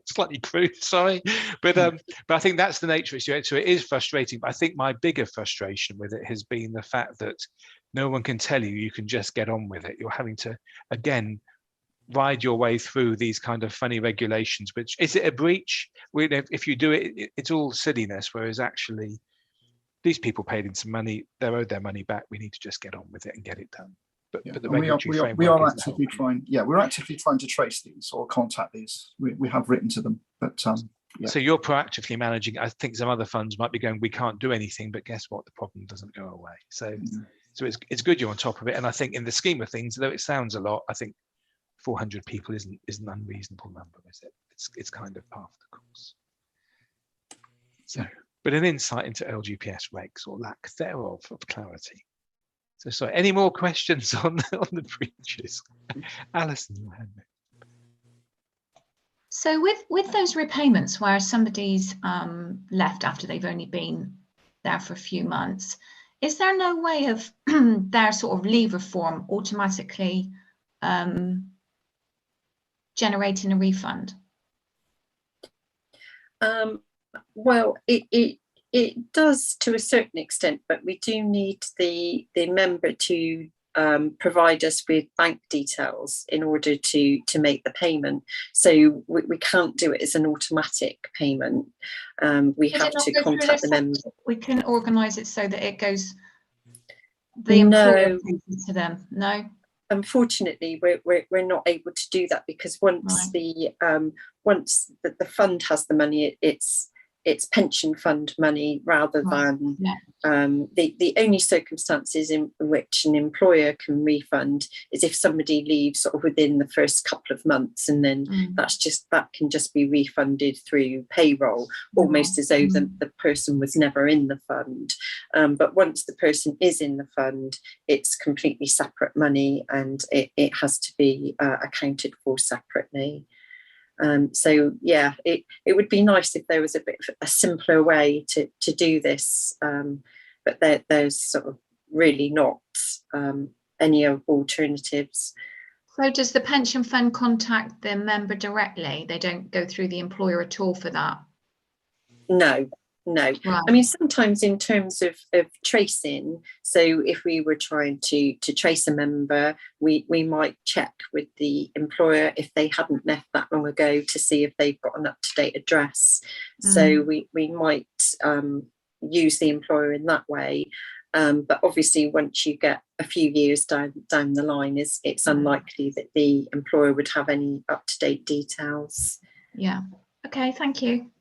Slightly crude, sorry, but I think that's the nature of it. So it is frustrating. But I think my bigger frustration with it has been the fact that no one can tell you can just get on with it. You're having to again ride your way through these kind of funny regulations. Which is it a breach? If you do it, it's all silliness. Whereas actually, these people paid in some money. They're owed their money back. We need to just get on with it and get it done. But the regulatory framework we are actively trying. Yeah, we're actively trying to trace these or contact these. We have written to them, but So you're proactively managing. I think some other funds might be going, we can't do anything, but guess what? The problem doesn't go away. So it's good you're on top of it. And I think in the scheme of things, though it sounds a lot, I think 400 people isn't an unreasonable number, is it? It's kind of part of the course. So, but an insight into LGPS regs or lack thereof of clarity. So sorry, any more questions on the breaches? Alison, your hand. So with those repayments where somebody's left after they've only been there for a few months, is there no way of their sort of leaver form automatically generating a refund? Well, it does to a certain extent, but we do need the member to provide us with bank details in order to make the payment. So we can't do it as an automatic payment. We have to contact the member. We can organise it so that it goes, the employer to them. No. Unfortunately, we're not able to do that because once the fund has the money, it's pension fund money rather than the only circumstances in which an employer can refund is if somebody leaves sort of within the first couple of months, and then that can just be refunded through payroll, almost as though the person was never in the fund. But once the person is in the fund, it's completely separate money, and it has to be accounted for separately. So yeah, it would be nice if there was a bit of a simpler way to do this, but there's sort of really not any alternatives. So does the pension fund contact the member directly? They don't go through the employer at all for that? No. Right. I mean, sometimes in terms of tracing, so if we were trying to trace a member, we might check with the employer if they hadn't left that long ago to see if they've got an up-to-date address. So we might use the employer in that way. But obviously, once you get a few years down the line, it's unlikely that the employer would have any up-to-date details. Yeah. Okay, thank you.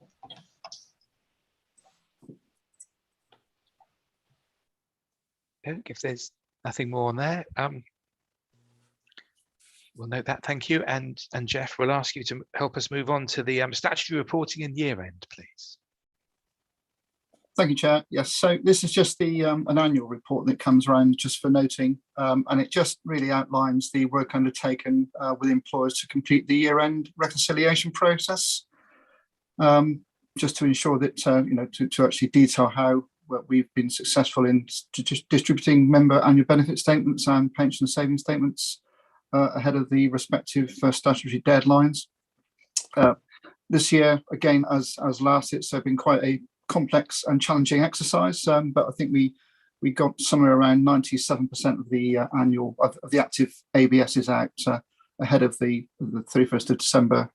If there's nothing more on there, we'll note that. Thank you. And Jeff, we'll ask you to help us move on to the statutory reporting and year end, please. Thank you, Chair. Yes, so this is just the an annual report that comes around just for noting, and it just really outlines the work undertaken with employers to complete the year-end reconciliation process, just to ensure that to actually detail how we've been successful in distributing member annual benefit statements and pension saving statements ahead of the respective statutory deadlines. This year, again, as last, it's been quite a complex and challenging exercise, but I think we got somewhere around 97% of the annual of the active ABSs out ahead of the 31st of December,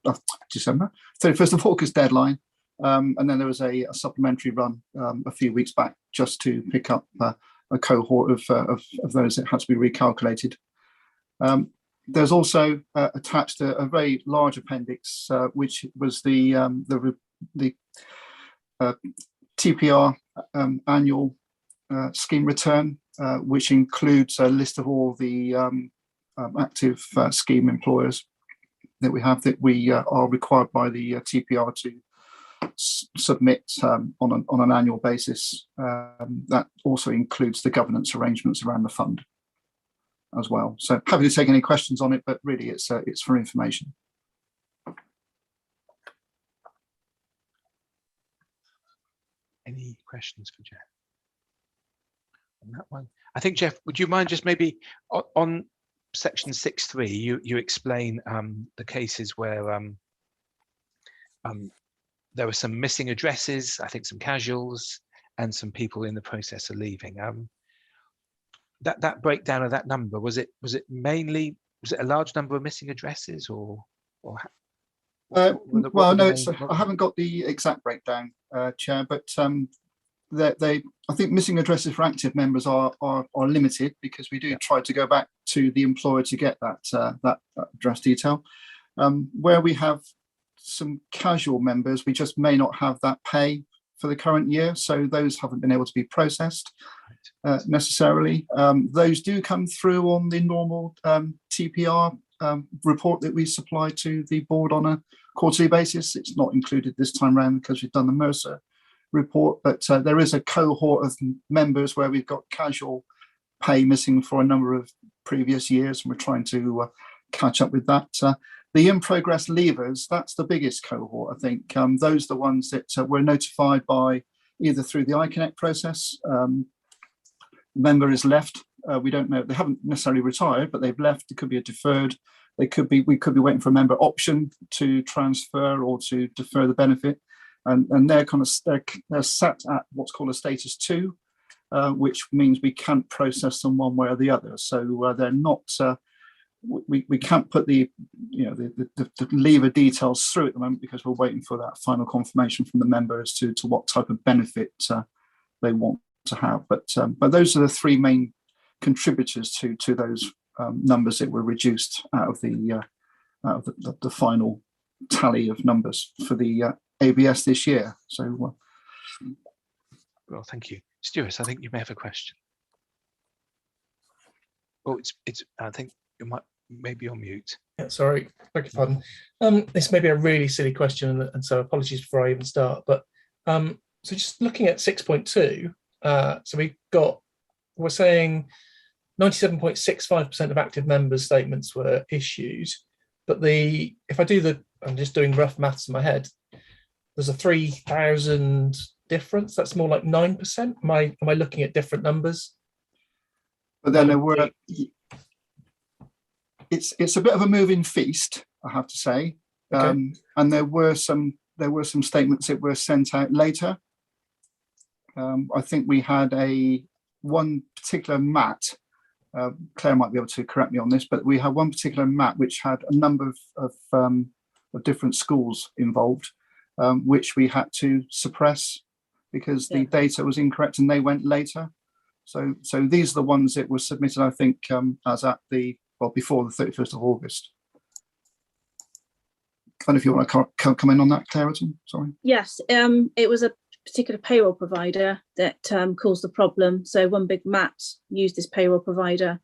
31st of August deadline. And then there was a supplementary run a few weeks back just to pick up a cohort of those that had to be recalculated. There's also attached a very large appendix, which was the TPR annual scheme return, which includes a list of all the active scheme employers that we are required by the TPR to submit on an annual basis. That also includes the governance arrangements around the fund as well. So happy to take any questions on it, but really it's for information. Any questions for Jeff on that one? I think, Jeff, would you mind just maybe on section 6.3, you explain the cases where there were some missing addresses, I think some casuals, and some people in the process of leaving. That breakdown of that number, was it a large number of missing addresses, or well, no, I haven't got the exact breakdown, Chair, but I think missing addresses for active members are limited, because we do try to go back to the employer to get that address detail. Where we have some casual members, we just may not have that pay for the current year, so those haven't been able to be processed necessarily. Those do come through on the normal TPR report that we supply to the board on a quarterly basis. It's not included this time around because we've done the Mercer report, but there is a cohort of members where we've got casual pay missing for a number of previous years, and we're trying to catch up with that. The in-progress leavers, that's the biggest cohort, I think. Those are the ones that were notified by either through the iConnect process. Member is left. We don't know. They haven't necessarily retired, but they've left. It could be a deferred. We could be waiting for a member option to transfer or to defer the benefit, and they're they're sat at what's called a status 2, which means we can't process them one way or the other. So they're not. We can't put the leaver details through at the moment, because we're waiting for that final confirmation from the member as to what type of benefit they want to have. But those are the three main contributors to those numbers that were reduced out of the final tally of numbers for the ABS this year. So well, thank you. Stuart, I think you may have a question. Oh, it's I think you might maybe on mute. Yeah, sorry, beg your pardon. This may be a really silly question, and so apologies before I even start. But so just looking at 6.2, so we're saying 97.65% of active members' statements were issued, but if I do I'm just doing rough maths in my head, there's a 3,000 difference. That's more like 9%. Am I looking at different numbers? But then there were. It's a bit of a moving feast, I have to say. Okay. And there were some statements that were sent out later. I think we had one particular MAT. Claire might be able to correct me on this, but we had one particular MAT which had a number of different schools involved, which we had to suppress because the data was incorrect and they went later. So these are the ones that were submitted, I think, as at before the 31st of August. I don't know if you want to come in on that, Claire. Sorry. Yes, it was a particular payroll provider that caused the problem. So one big MAT used this payroll provider.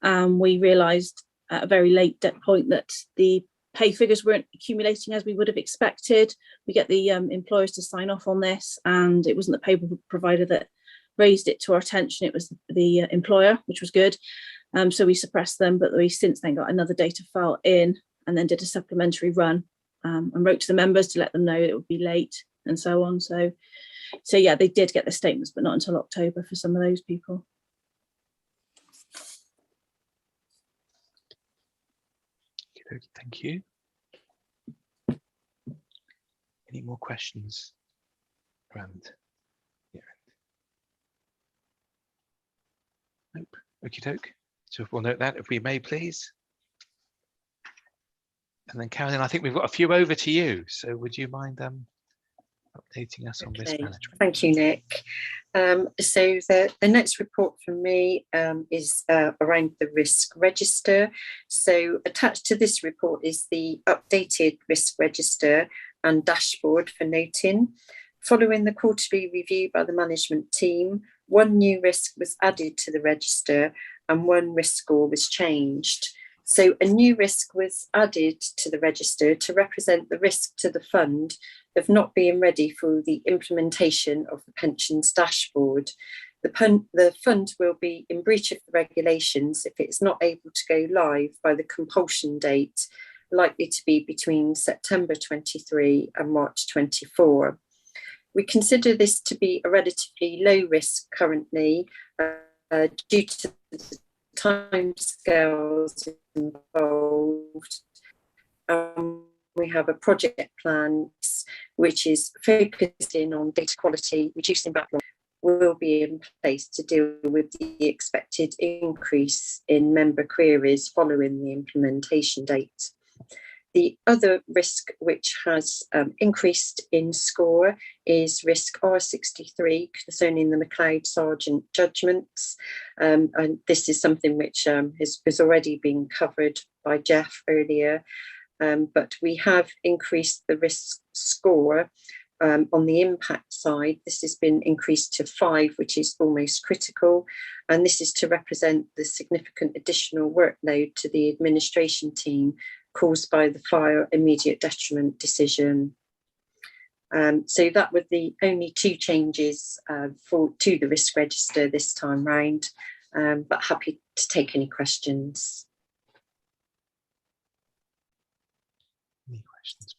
We realised at a very late point that the pay figures weren't accumulating as we would have expected. We get the employers to sign off on this, and it wasn't the payroll provider that raised it to our attention. It was the employer, which was good. So we suppressed them, but we since then got another data file in and then did a supplementary run and wrote to the members to let them know it would be late and so on. So So yeah, they did get the statements, but not until October for some of those people. Thank you. Any more questions around? Yeah. Nope. Okie doke. So we'll note that, if we may, please. And then Carolyn, I think we've got a few over to you. So would you mind updating us on risk management? Thank you, Nick. So the next report from me is around the risk register. So attached to this report is the updated risk register and dashboard for noting. Following the quarterly review by the management team, one new risk was added to the register and one risk score was changed. So a new risk was added to the register to represent the risk to the fund of not being ready for the implementation of the pensions dashboard. The fund will be in breach of the regulations if it is not able to go live by the compulsion date, likely to be between September 23 and March 24. We consider this to be a relatively low risk currently due to the timescales involved. We have a project plan which is focusing on data quality, reducing backlog, will be in place to deal with the expected increase in member queries following the implementation date. The other risk which has increased in score is risk R63 concerning the MacLeod Sargent judgments. And this is something which has already been covered by Jeff earlier. But we have increased the risk score on the impact side. This has been increased to 5, which is almost critical. And this is to represent the significant additional workload to the administration team caused by the fire immediate detriment decision. So that were the only 2 changes to the risk register this time round, but happy to take any questions. Any questions?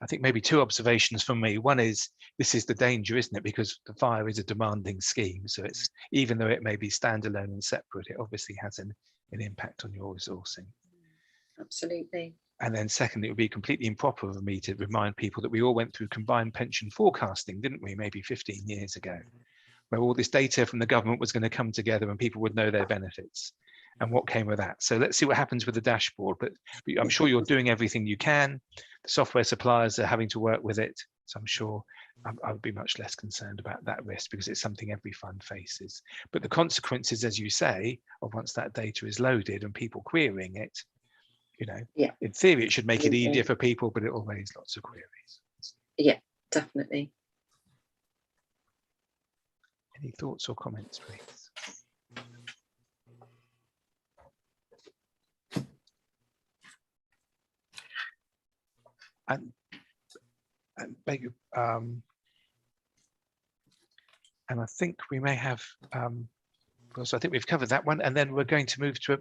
I think maybe 2 observations from me. One is, this is the danger, isn't it? Because the fire is a demanding scheme. So it's, even though it may be standalone and separate, it obviously has an impact on your resourcing. Absolutely. And then secondly, it would be completely improper of me to remind people that we all went through combined pension forecasting, didn't we? Maybe 15 years ago, where all this data from the government was going to come together and people would know their benefits. And what came with that? So let's see what happens with the dashboard, but I'm sure you're doing everything you can. The software suppliers are having to work with it. So I'm sure I would be much less concerned about that risk because it's something every fund faces. But the consequences, as you say, of once that data is loaded and people querying it, you know, yeah, in theory, it should make it easier for people, but it will raise lots of queries. Yeah, definitely. Any thoughts or comments, please? And I think we may have, so I think we've covered that one, and then we're going to move to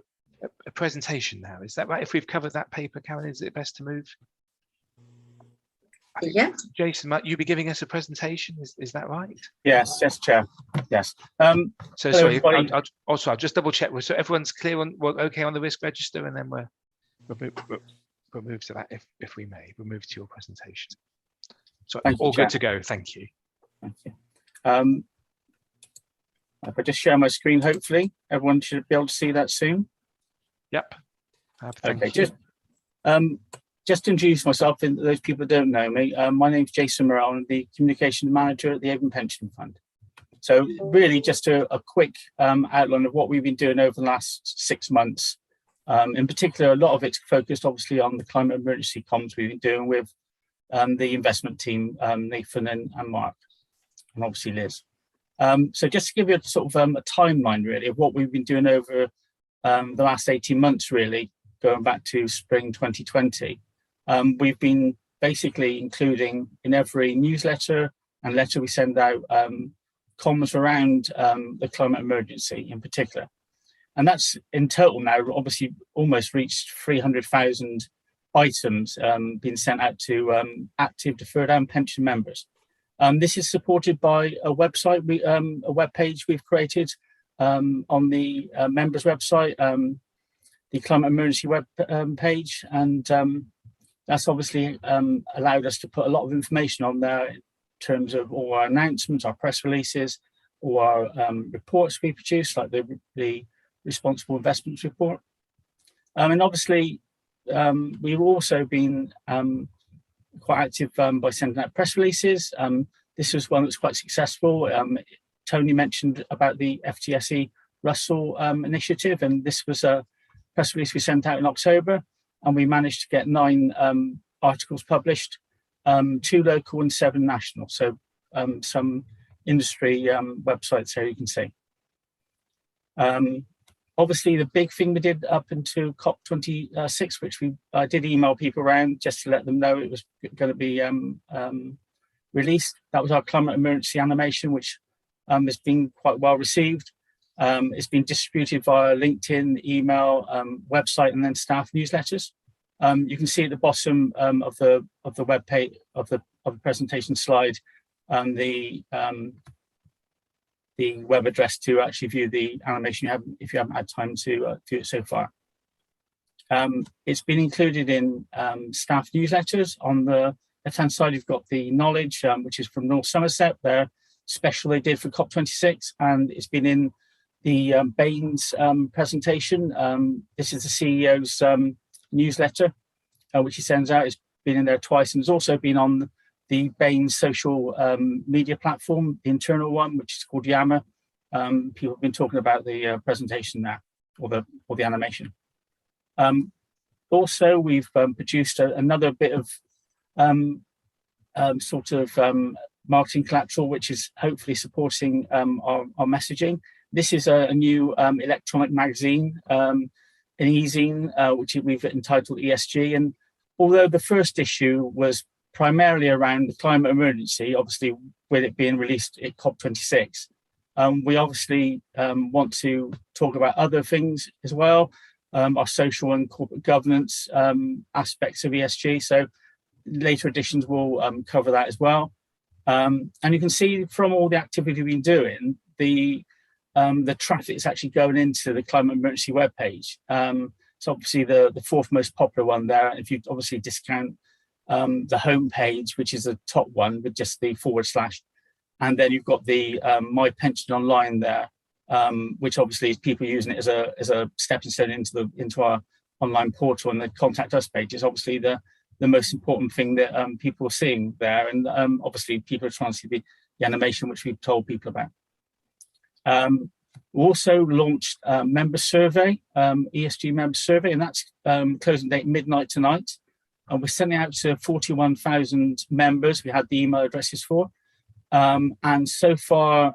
a presentation now. Is that right? If we've covered that paper, Karen, is it best to move? Yeah. Jason, might you be giving us a presentation? Is that right? Yes, Chair. Yes. So sorry, I'll just double check. So everyone's clear on, well, okay on the risk register, and then we'll move to that if we may. We'll move to your presentation. So all good to go. Thank you. Thank you. If I just share my screen, hopefully everyone should be able to see that soon. Yep. Okay. Just to introduce myself, and those people that don't know me, my name's Jason Morrell. I'm the Communications Manager at the Avon Pension Fund. So really just a quick outline of what we've been doing over the last 6 months. In particular, a lot of it's focused obviously on the climate emergency comms we've been doing with the investment team, Nathan and Mark, and obviously Liz. So just to give you a sort of a timeline really of what we've been doing over the last 18 months really, going back to spring 2020. We've been basically including in every newsletter and letter we send out comms around the climate emergency in particular. And that's in total now obviously almost reached 300,000 items being sent out to active deferred and pension members. This is supported by a website, a web page we've created on the members website, the climate emergency web page, and that's obviously allowed us to put a lot of information on there in terms of all our announcements, our press releases, all our reports we produce, like the Responsible Investments Report. And obviously, we've also been quite active by sending out press releases. This was one that's quite successful. Tony mentioned about the Ftse Russell initiative, and this was a press release we sent out in October, and we managed to get 9 articles published, 2 local and 7 national. So some industry websites here you can see. Obviously, the big thing we did up into COP26, which we did email people around just to let them know it was going to be released. That was our climate emergency animation, which has been quite well received. It's been distributed via LinkedIn, email, website, and then staff newsletters. You can see at the bottom of the web page of the presentation slide the web address to actually view the animation if you haven't had time to view it so far. It's been included in staff newsletters. On the left-hand side, you've got the knowledge, which is from North Somerset, their special they did for COP26, and it's been in the Baines presentation. This is the CEO's newsletter, which he sends out. It's been in there twice, and it's also been on the Baines social media platform, the internal one, which is called Yammer. People have been talking about the presentation now, or the animation. Also, we've produced another bit of marketing collateral, which is hopefully supporting our messaging. This is a new electronic magazine, an e-zine, which we've entitled ESG. And although the first issue was primarily around the climate emergency, obviously with it being released at COP26, we obviously want to talk about other things as well, our social and corporate governance aspects of ESG. So later editions will cover that as well. And you can see from all the activity we've been doing, the traffic is actually going into the climate emergency webpage. So obviously the 4th most popular one there, if you obviously discount the home page, which is the top one with just the /, and then you've got the My Pension Online there, which obviously is people using it as a stepping stone into our online portal, and the Contact Us page is obviously the most important thing that people are seeing there, and obviously people are trying to see the animation which we've told people about. We also launched a member survey, ESG member survey, and that's closing date midnight tonight. And we're sending out to 41,000 members. We had the email addresses for. And so far,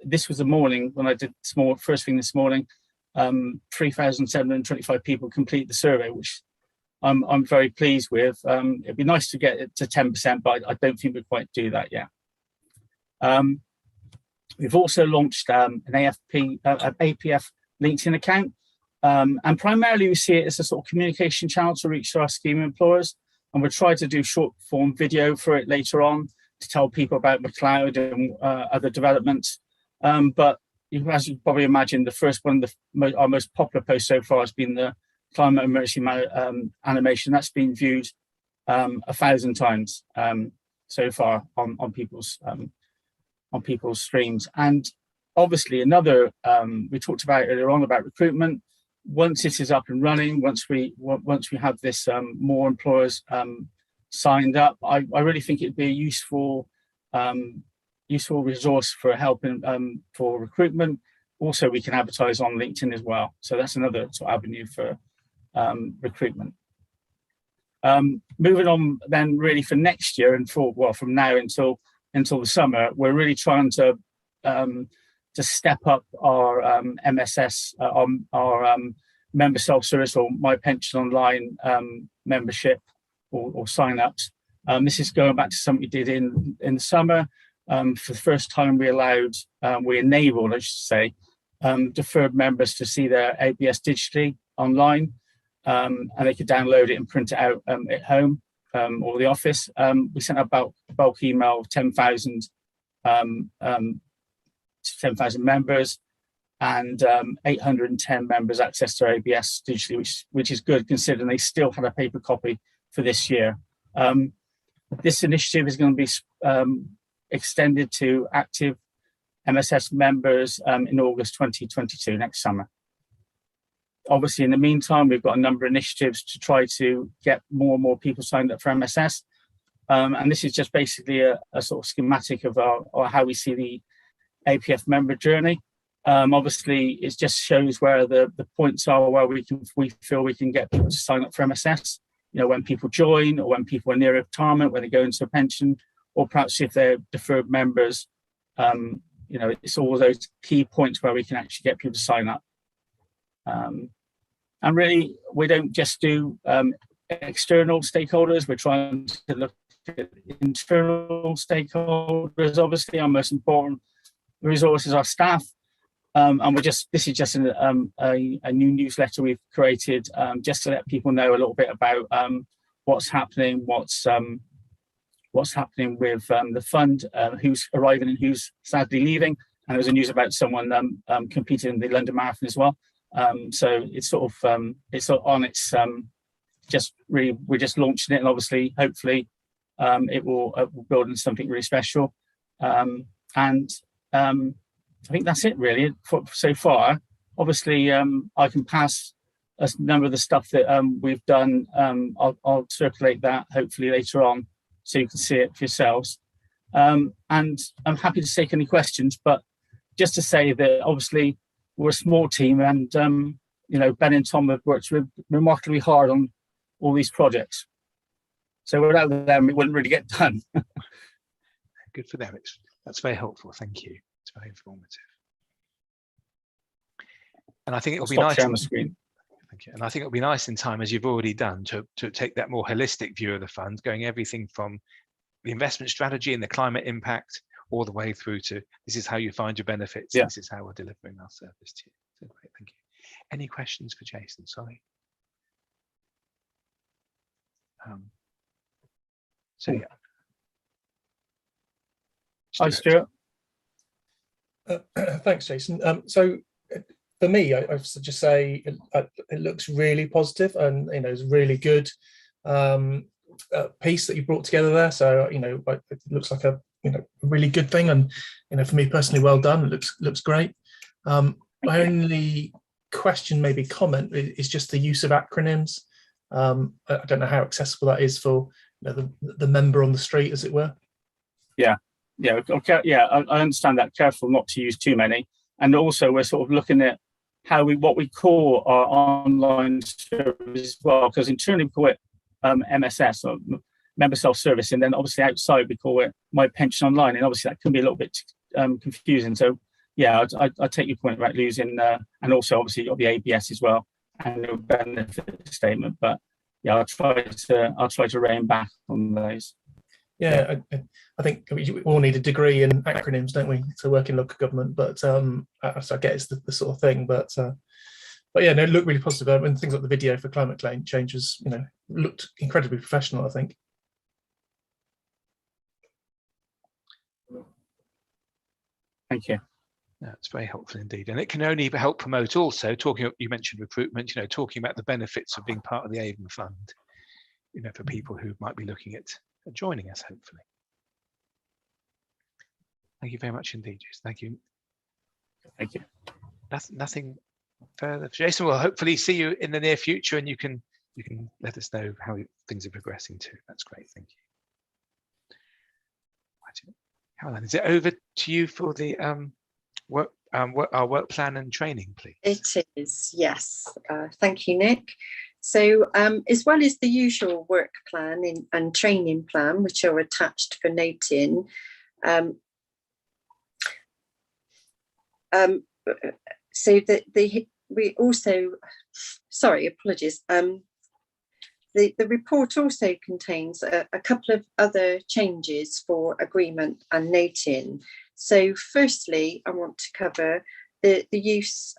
this was the morning when I did first thing this morning, 3,725 people complete the survey, which I'm very pleased with. It'd be nice to get it to 10%, but I don't think we'll quite do that yet. We've also launched an APF LinkedIn account. And primarily we see it as a sort of communication channel to reach our scheme employers. And we'll try to do short form video for it later on to tell people about McLeod and other developments. But as you probably imagine, the first one, our most popular post so far has been the climate emergency animation. That's been viewed 1,000 times so far on people's streams. And obviously another, we talked about earlier on about recruitment. Once it is up and running, once we have this more employers signed up, I really think it'd be a useful resource for helping for recruitment. Also, we can advertise on LinkedIn as well. So that's another sort of avenue for recruitment. Moving on then really for next year and from now until the summer, we're really trying to step up our MSS, our member self-service or My Pension Online membership or sign-ups. This is going back to something we did in the summer. For the first time, we enabled, I should say, deferred members to see their ABS digitally online. and they could download it and print it out at home or the office. We sent out bulk email of 10,000 members, and 810 members access to ABS digitally, which is good considering they still had a paper copy for this year. This initiative is going to be extended to active MSS members in August 2022, next summer. Obviously, in the meantime, we've got a number of initiatives to try to get more and more people signed up for MSS. And this is just basically a sort of schematic of how we see the APF member journey. Obviously, it just shows where the points are where we feel we can get people to sign up for MSS. You know, when people join, or when people are near retirement, when they go into a pension, or perhaps if they're deferred members. You know, it's all those key points where we can actually get people to sign up. And really, we don't just do external stakeholders. We're trying to look at internal stakeholders. Obviously, our most important resource is our staff. And this is just a new newsletter we've created just to let people know a little bit about what's happening, what's happening with the fund, who's arriving and who's sadly leaving. And there's a news about someone competing in the London Marathon as well. So it's sort of on its just really, we're just launching it, and obviously, hopefully, it will build into something really special. I think that's it really so far. Obviously, I can pass a number of the stuff that we've done. I'll circulate that hopefully later on, so you can see it for yourselves. And I'm happy to take any questions, but just to say that obviously we're a small team, and you know, Ben and Tom have worked remarkably hard on all these projects. So without them, it wouldn't really get done. Good for them. That's very helpful. Thank you. It's very informative. And I think it'll be nice on the screen. Thank you. And I think it'll be nice in time, as you've already done, to take that more holistic view of the fund, going everything from the investment strategy and the climate impact all the way through to this is how you find your benefits. Yeah. This is how we're delivering our service to you. So great, thank you. Any questions for Jason? Sorry. So yeah. Hi, Stuart. Thanks, Jason. So for me, I just say it looks really positive, and you know, it's a really good piece that you brought together there. So you know, it looks like a really good thing, and you know, for me personally, well done. It looks great. My only question, maybe comment, is just the use of acronyms. I don't know how accessible that is for the member on the street, as it were. Yeah. Okay. Yeah, I understand that. Careful not to use too many, and also we're sort of looking at what we call our online service as well, because internally we call it MSS, or member self-service, and then obviously outside we call it My Pension Online, and obviously that can be a little bit confusing. So yeah, I take your point about losing, and also obviously you've got the ABS as well and the benefit statement. But yeah, I'll try to rein back on those. Yeah, I think we all need a degree in acronyms, don't we, to work in local government? But so I get it's the sort of thing. But yeah, no, it looked really positive. And things like the video for climate change was, looked incredibly professional, I think. Thank you. That's very helpful indeed, and it can only help promote also talking. You mentioned recruitment, talking about the benefits of being part of the Avon Fund, for people who might be looking at joining us, hopefully. Thank you very much indeed, Jason. Thank you. Thank you. Nothing further, Jason. We'll hopefully see you in the near future, and you can let us know how things are progressing too. That's great. Thank you. Right. Caroline, is it over to you for the our work plan and training, please? It is, yes. Thank you, Nick. So as well as the usual work plan and training plan, which are attached for noting, so that we also, sorry, apologies. The report also contains a couple of other changes for agreement and noting. So firstly, I want to cover the use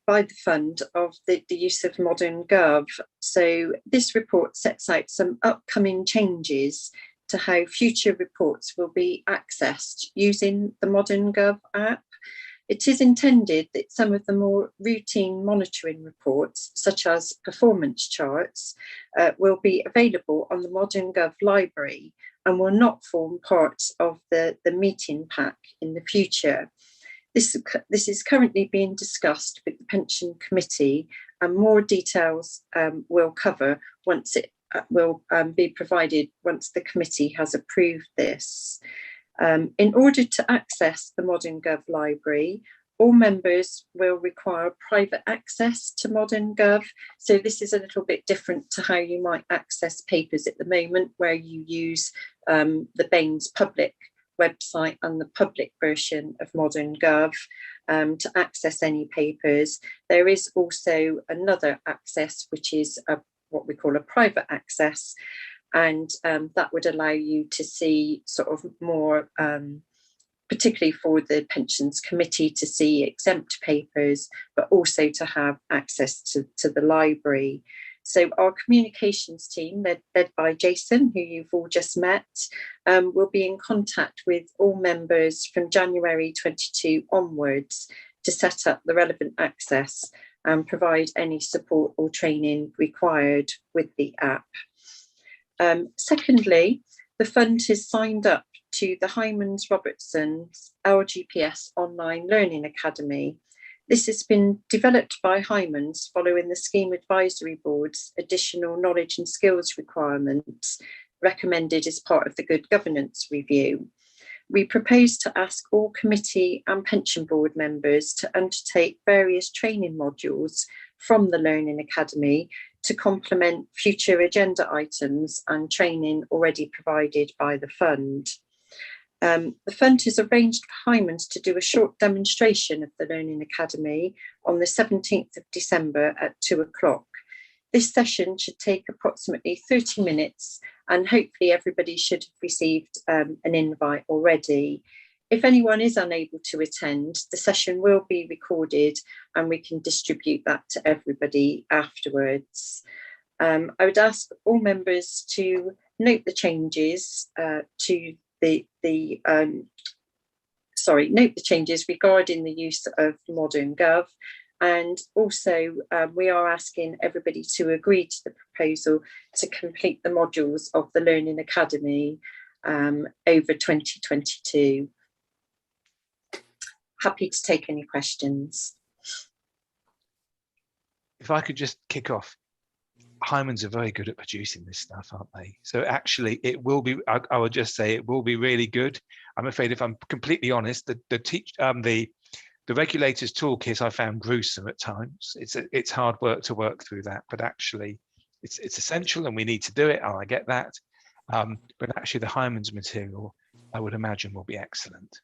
by the fund of the use of Modern Gov. So this report sets out some upcoming changes to how future reports will be accessed using the Modern Gov app. It is intended that some of the more routine monitoring reports, such as performance charts, will be available on the Modern Gov library and will not form part of the meeting pack in the future. This is currently being discussed with the Pension Committee, and more details will cover once it will be provided once the committee has approved this. In order to access the Modern Gov library, all members will require private access to Modern Gov. So this is a little bit different to how you might access papers at the moment, where you use the Baines public website and the public version of Modern Gov to access any papers. There is also another access, which is what we call a private access, and that would allow you to see sort of more, particularly for the Pensions Committee, to see exempt papers, but also to have access to the library. So our communications team, led by Jason, who you've all just met, will be in contact with all members from January 22 onwards to set up the relevant access and provide any support or training required with the app. Secondly, the fund has signed up to the Hymans Robertson's LGPS Online Learning Academy. This has been developed by Hymans following the Scheme Advisory Board's additional knowledge and skills requirements recommended as part of the Good Governance Review. We propose to ask all committee and pension board members to undertake various training modules from the Learning Academy to complement future agenda items and training already provided by the fund. The fund has arranged for Hymans to do a short demonstration of the Learning Academy on the 17th of December at 2 o'clock. This session should take approximately 30 minutes, and hopefully everybody should have received an invite already. If anyone is unable to attend, the session will be recorded and we can distribute that to everybody afterwards. I would ask all members to note the changes note the changes regarding the use of Modern Gov, and also we are asking everybody to agree to the proposal to complete the modules of the Learning Academy over 2022. Happy to take any questions. If I could just kick off, Hymans are very good at producing this stuff, aren't they? So actually it will be, I would just say it will be really good. I'm afraid, if I'm completely honest, the regulators toolkit I found gruesome at times. It's hard work to work through that, but actually it's essential and we need to do it, and I get that. But actually the Hymans material, I would imagine, will be excellent.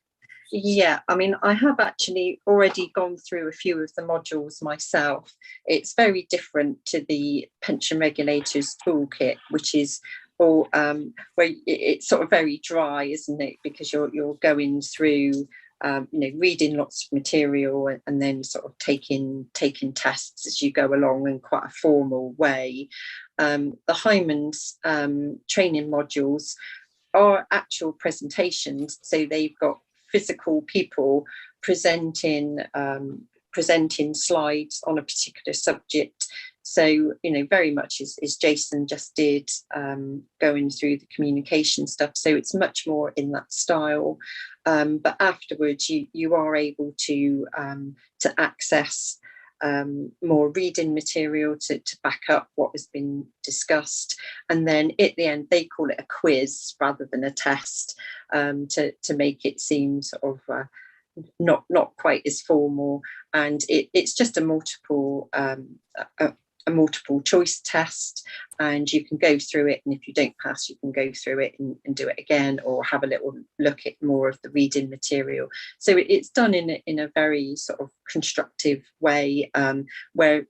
Yeah, I mean, I have actually already gone through a few of the modules myself. It's very different to the pension regulators toolkit, which is all where it's sort of very dry, isn't it? Because you're going through, reading lots of material and then sort of taking tests as you go along in quite a formal way. The Hymans training modules are actual presentations, so they've got physical people presenting slides on a particular subject. So, very much as Jason just did, going through the communication stuff. So it's much more in that style. But afterwards, you are able to access more reading material to back up what has been discussed, and then at the end they call it a quiz rather than a test, to make it seem sort of not quite as formal, and it's just a multiple choice test, and you can go through it, and if you don't pass you can go through it and do it again, or have a little look at more of the reading material. So it's done in a very sort of constructive way, where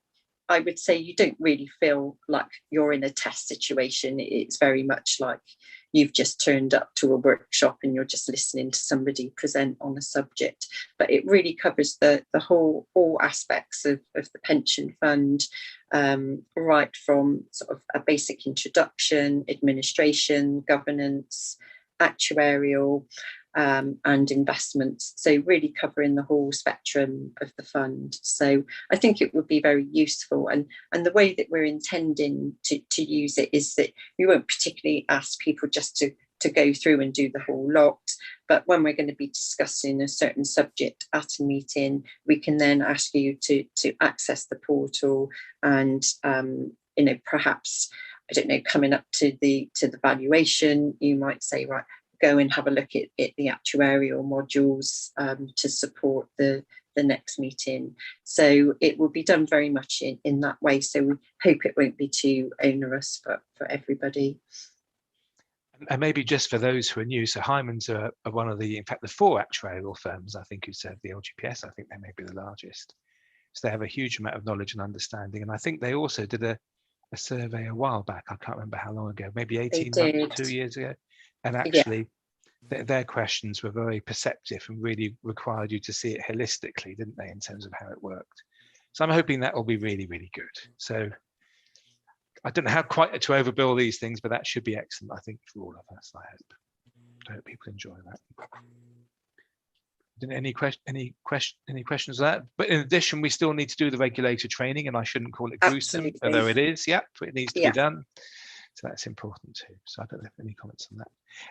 I would say you don't really feel like you're in a test situation. It's very much like you've just turned up to a workshop and you're just listening to somebody present on a subject. But it really covers the whole, all aspects of the pension fund, right from sort of a basic introduction, administration, governance, actuarial, and investments. So really covering the whole spectrum of the fund. So I think it would be very useful. And the way that we're intending to use it is that we won't particularly ask people just to go through and do the whole lot. But when we're going to be discussing a certain subject at a meeting, we can then ask you to access the portal and, perhaps, I don't know, coming up to the valuation, you might say, right, go and have a look at the actuarial modules to support the next meeting. So it will be done very much in that way. So we hope it won't be too onerous for everybody. And maybe just for those who are new, so Hyman's are one of the 4 actuarial firms, I think, who serve the LGPS. I think they may be the largest. So they have a huge amount of knowledge and understanding. And I think they also did a survey a while back. I can't remember how long ago, maybe 18 months, 2 years ago. And actually, their questions were very perceptive and really required you to see it holistically, didn't they, in terms of how it worked? So I'm hoping that will be really, really good. So I don't know how quite to overbill these things, but that should be excellent, I think, for all of us, I hope people enjoy that. Any questions on that? But in addition, we still need to do the regulator training, and I shouldn't call it gruesome, although it is. It needs to be done. So that's important too. So I don't have any comments on that.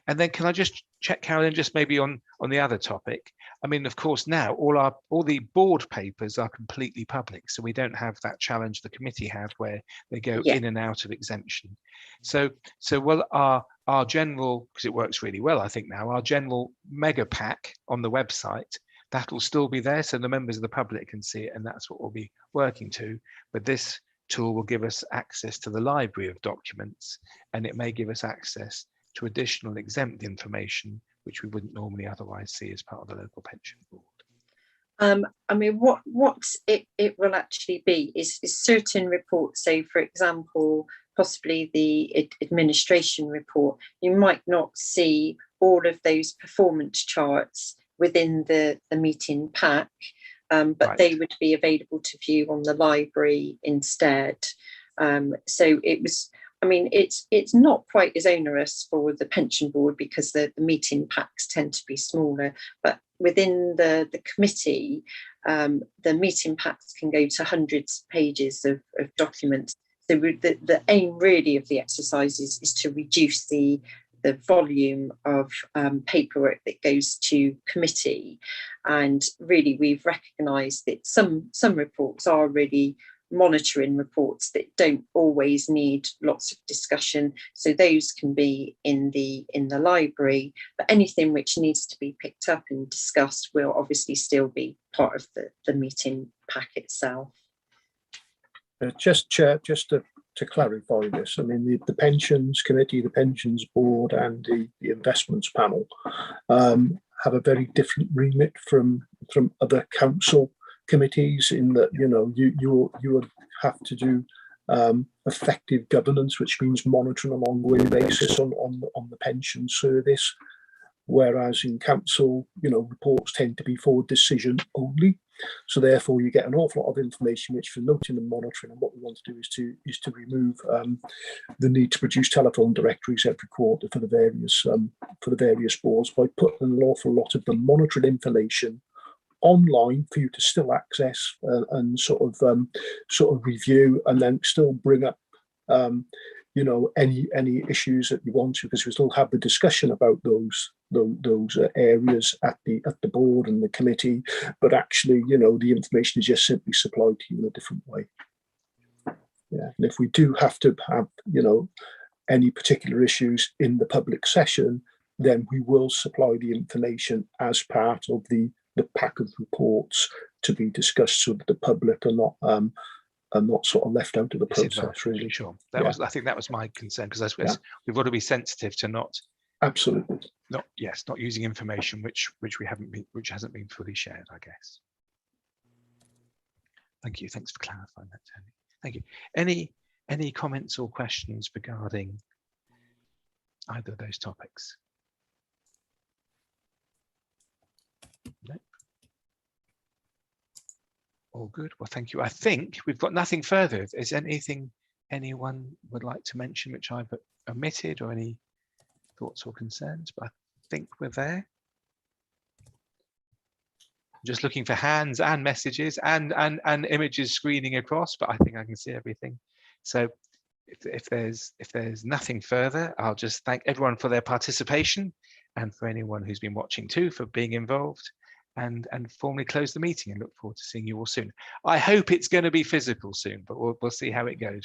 And then can I just check, Carolyn, just maybe on the other topic? I mean, of course, now all the board papers are completely public, so we don't have that challenge the committee have where they go in and out of exemption. So will our general, because it works really well, I think now, our general mega pack on the website, that'll still be there, so the members of the public can see it, and that's what we'll be working to. But this tool will give us access to the library of documents, and it may give us access to additional exempt information which we wouldn't normally otherwise see as part of the local pension board. I mean, what it will actually be is certain reports. So, for example, possibly the administration report, you might not see all of those performance charts within the meeting pack. But they would be available to view on the library instead. So it was, I mean, it's not quite as onerous for the pension board because the meeting packs tend to be smaller, but within the committee, the meeting packs can go to hundreds of pages of documents. So the aim really of the exercise is to reduce the volume of paperwork that goes to committee. And really, we've recognised that some reports are really monitoring reports that don't always need lots of discussion. So those can be in the library, but anything which needs to be picked up and discussed will obviously still be part of the meeting pack itself. Just to clarify this, I mean, the pensions committee, the pensions board, and the investments panel have a very different remit from other council committees in that, you know, you would have to do effective governance, which means monitoring on an ongoing basis on the pension service, whereas in council, you know, reports tend to be for decision only. So therefore, you get an awful lot of information which for noting and monitoring. And what we want to do is to remove the need to produce telephone directories every quarter for the various boards by putting an awful lot of the monitoring information online for you to still access and sort of review, and then still bring up you know, any issues that you want to, because we still have the discussion about those areas at the board and the committee, but actually, you know, the information is just simply supplied to you in a different way. Yeah, and if we do have to have, you know, any particular issues in the public session, then we will supply the information as part of the pack of reports to be discussed, so that the public are not sort of left out of the process. Really, sure. I think that was my concern, because we've got to be sensitive to not using information which hasn't been fully shared, I guess. Thank you. Thanks for clarifying that, Tony. Thank you. Any comments or questions regarding either of those topics? No. All good. Well, thank you. I think we've got nothing further. Is there anything anyone would like to mention which I've omitted, or any thoughts or concerns? But I think we're there. Just looking for hands and messages and images screening across, but I think I can see everything. So if there's nothing further, I'll just thank everyone for their participation, and for anyone who's been watching too for being involved, and formally close the meeting and look forward to seeing you all soon. I hope it's going to be physical soon, but we'll see how it goes.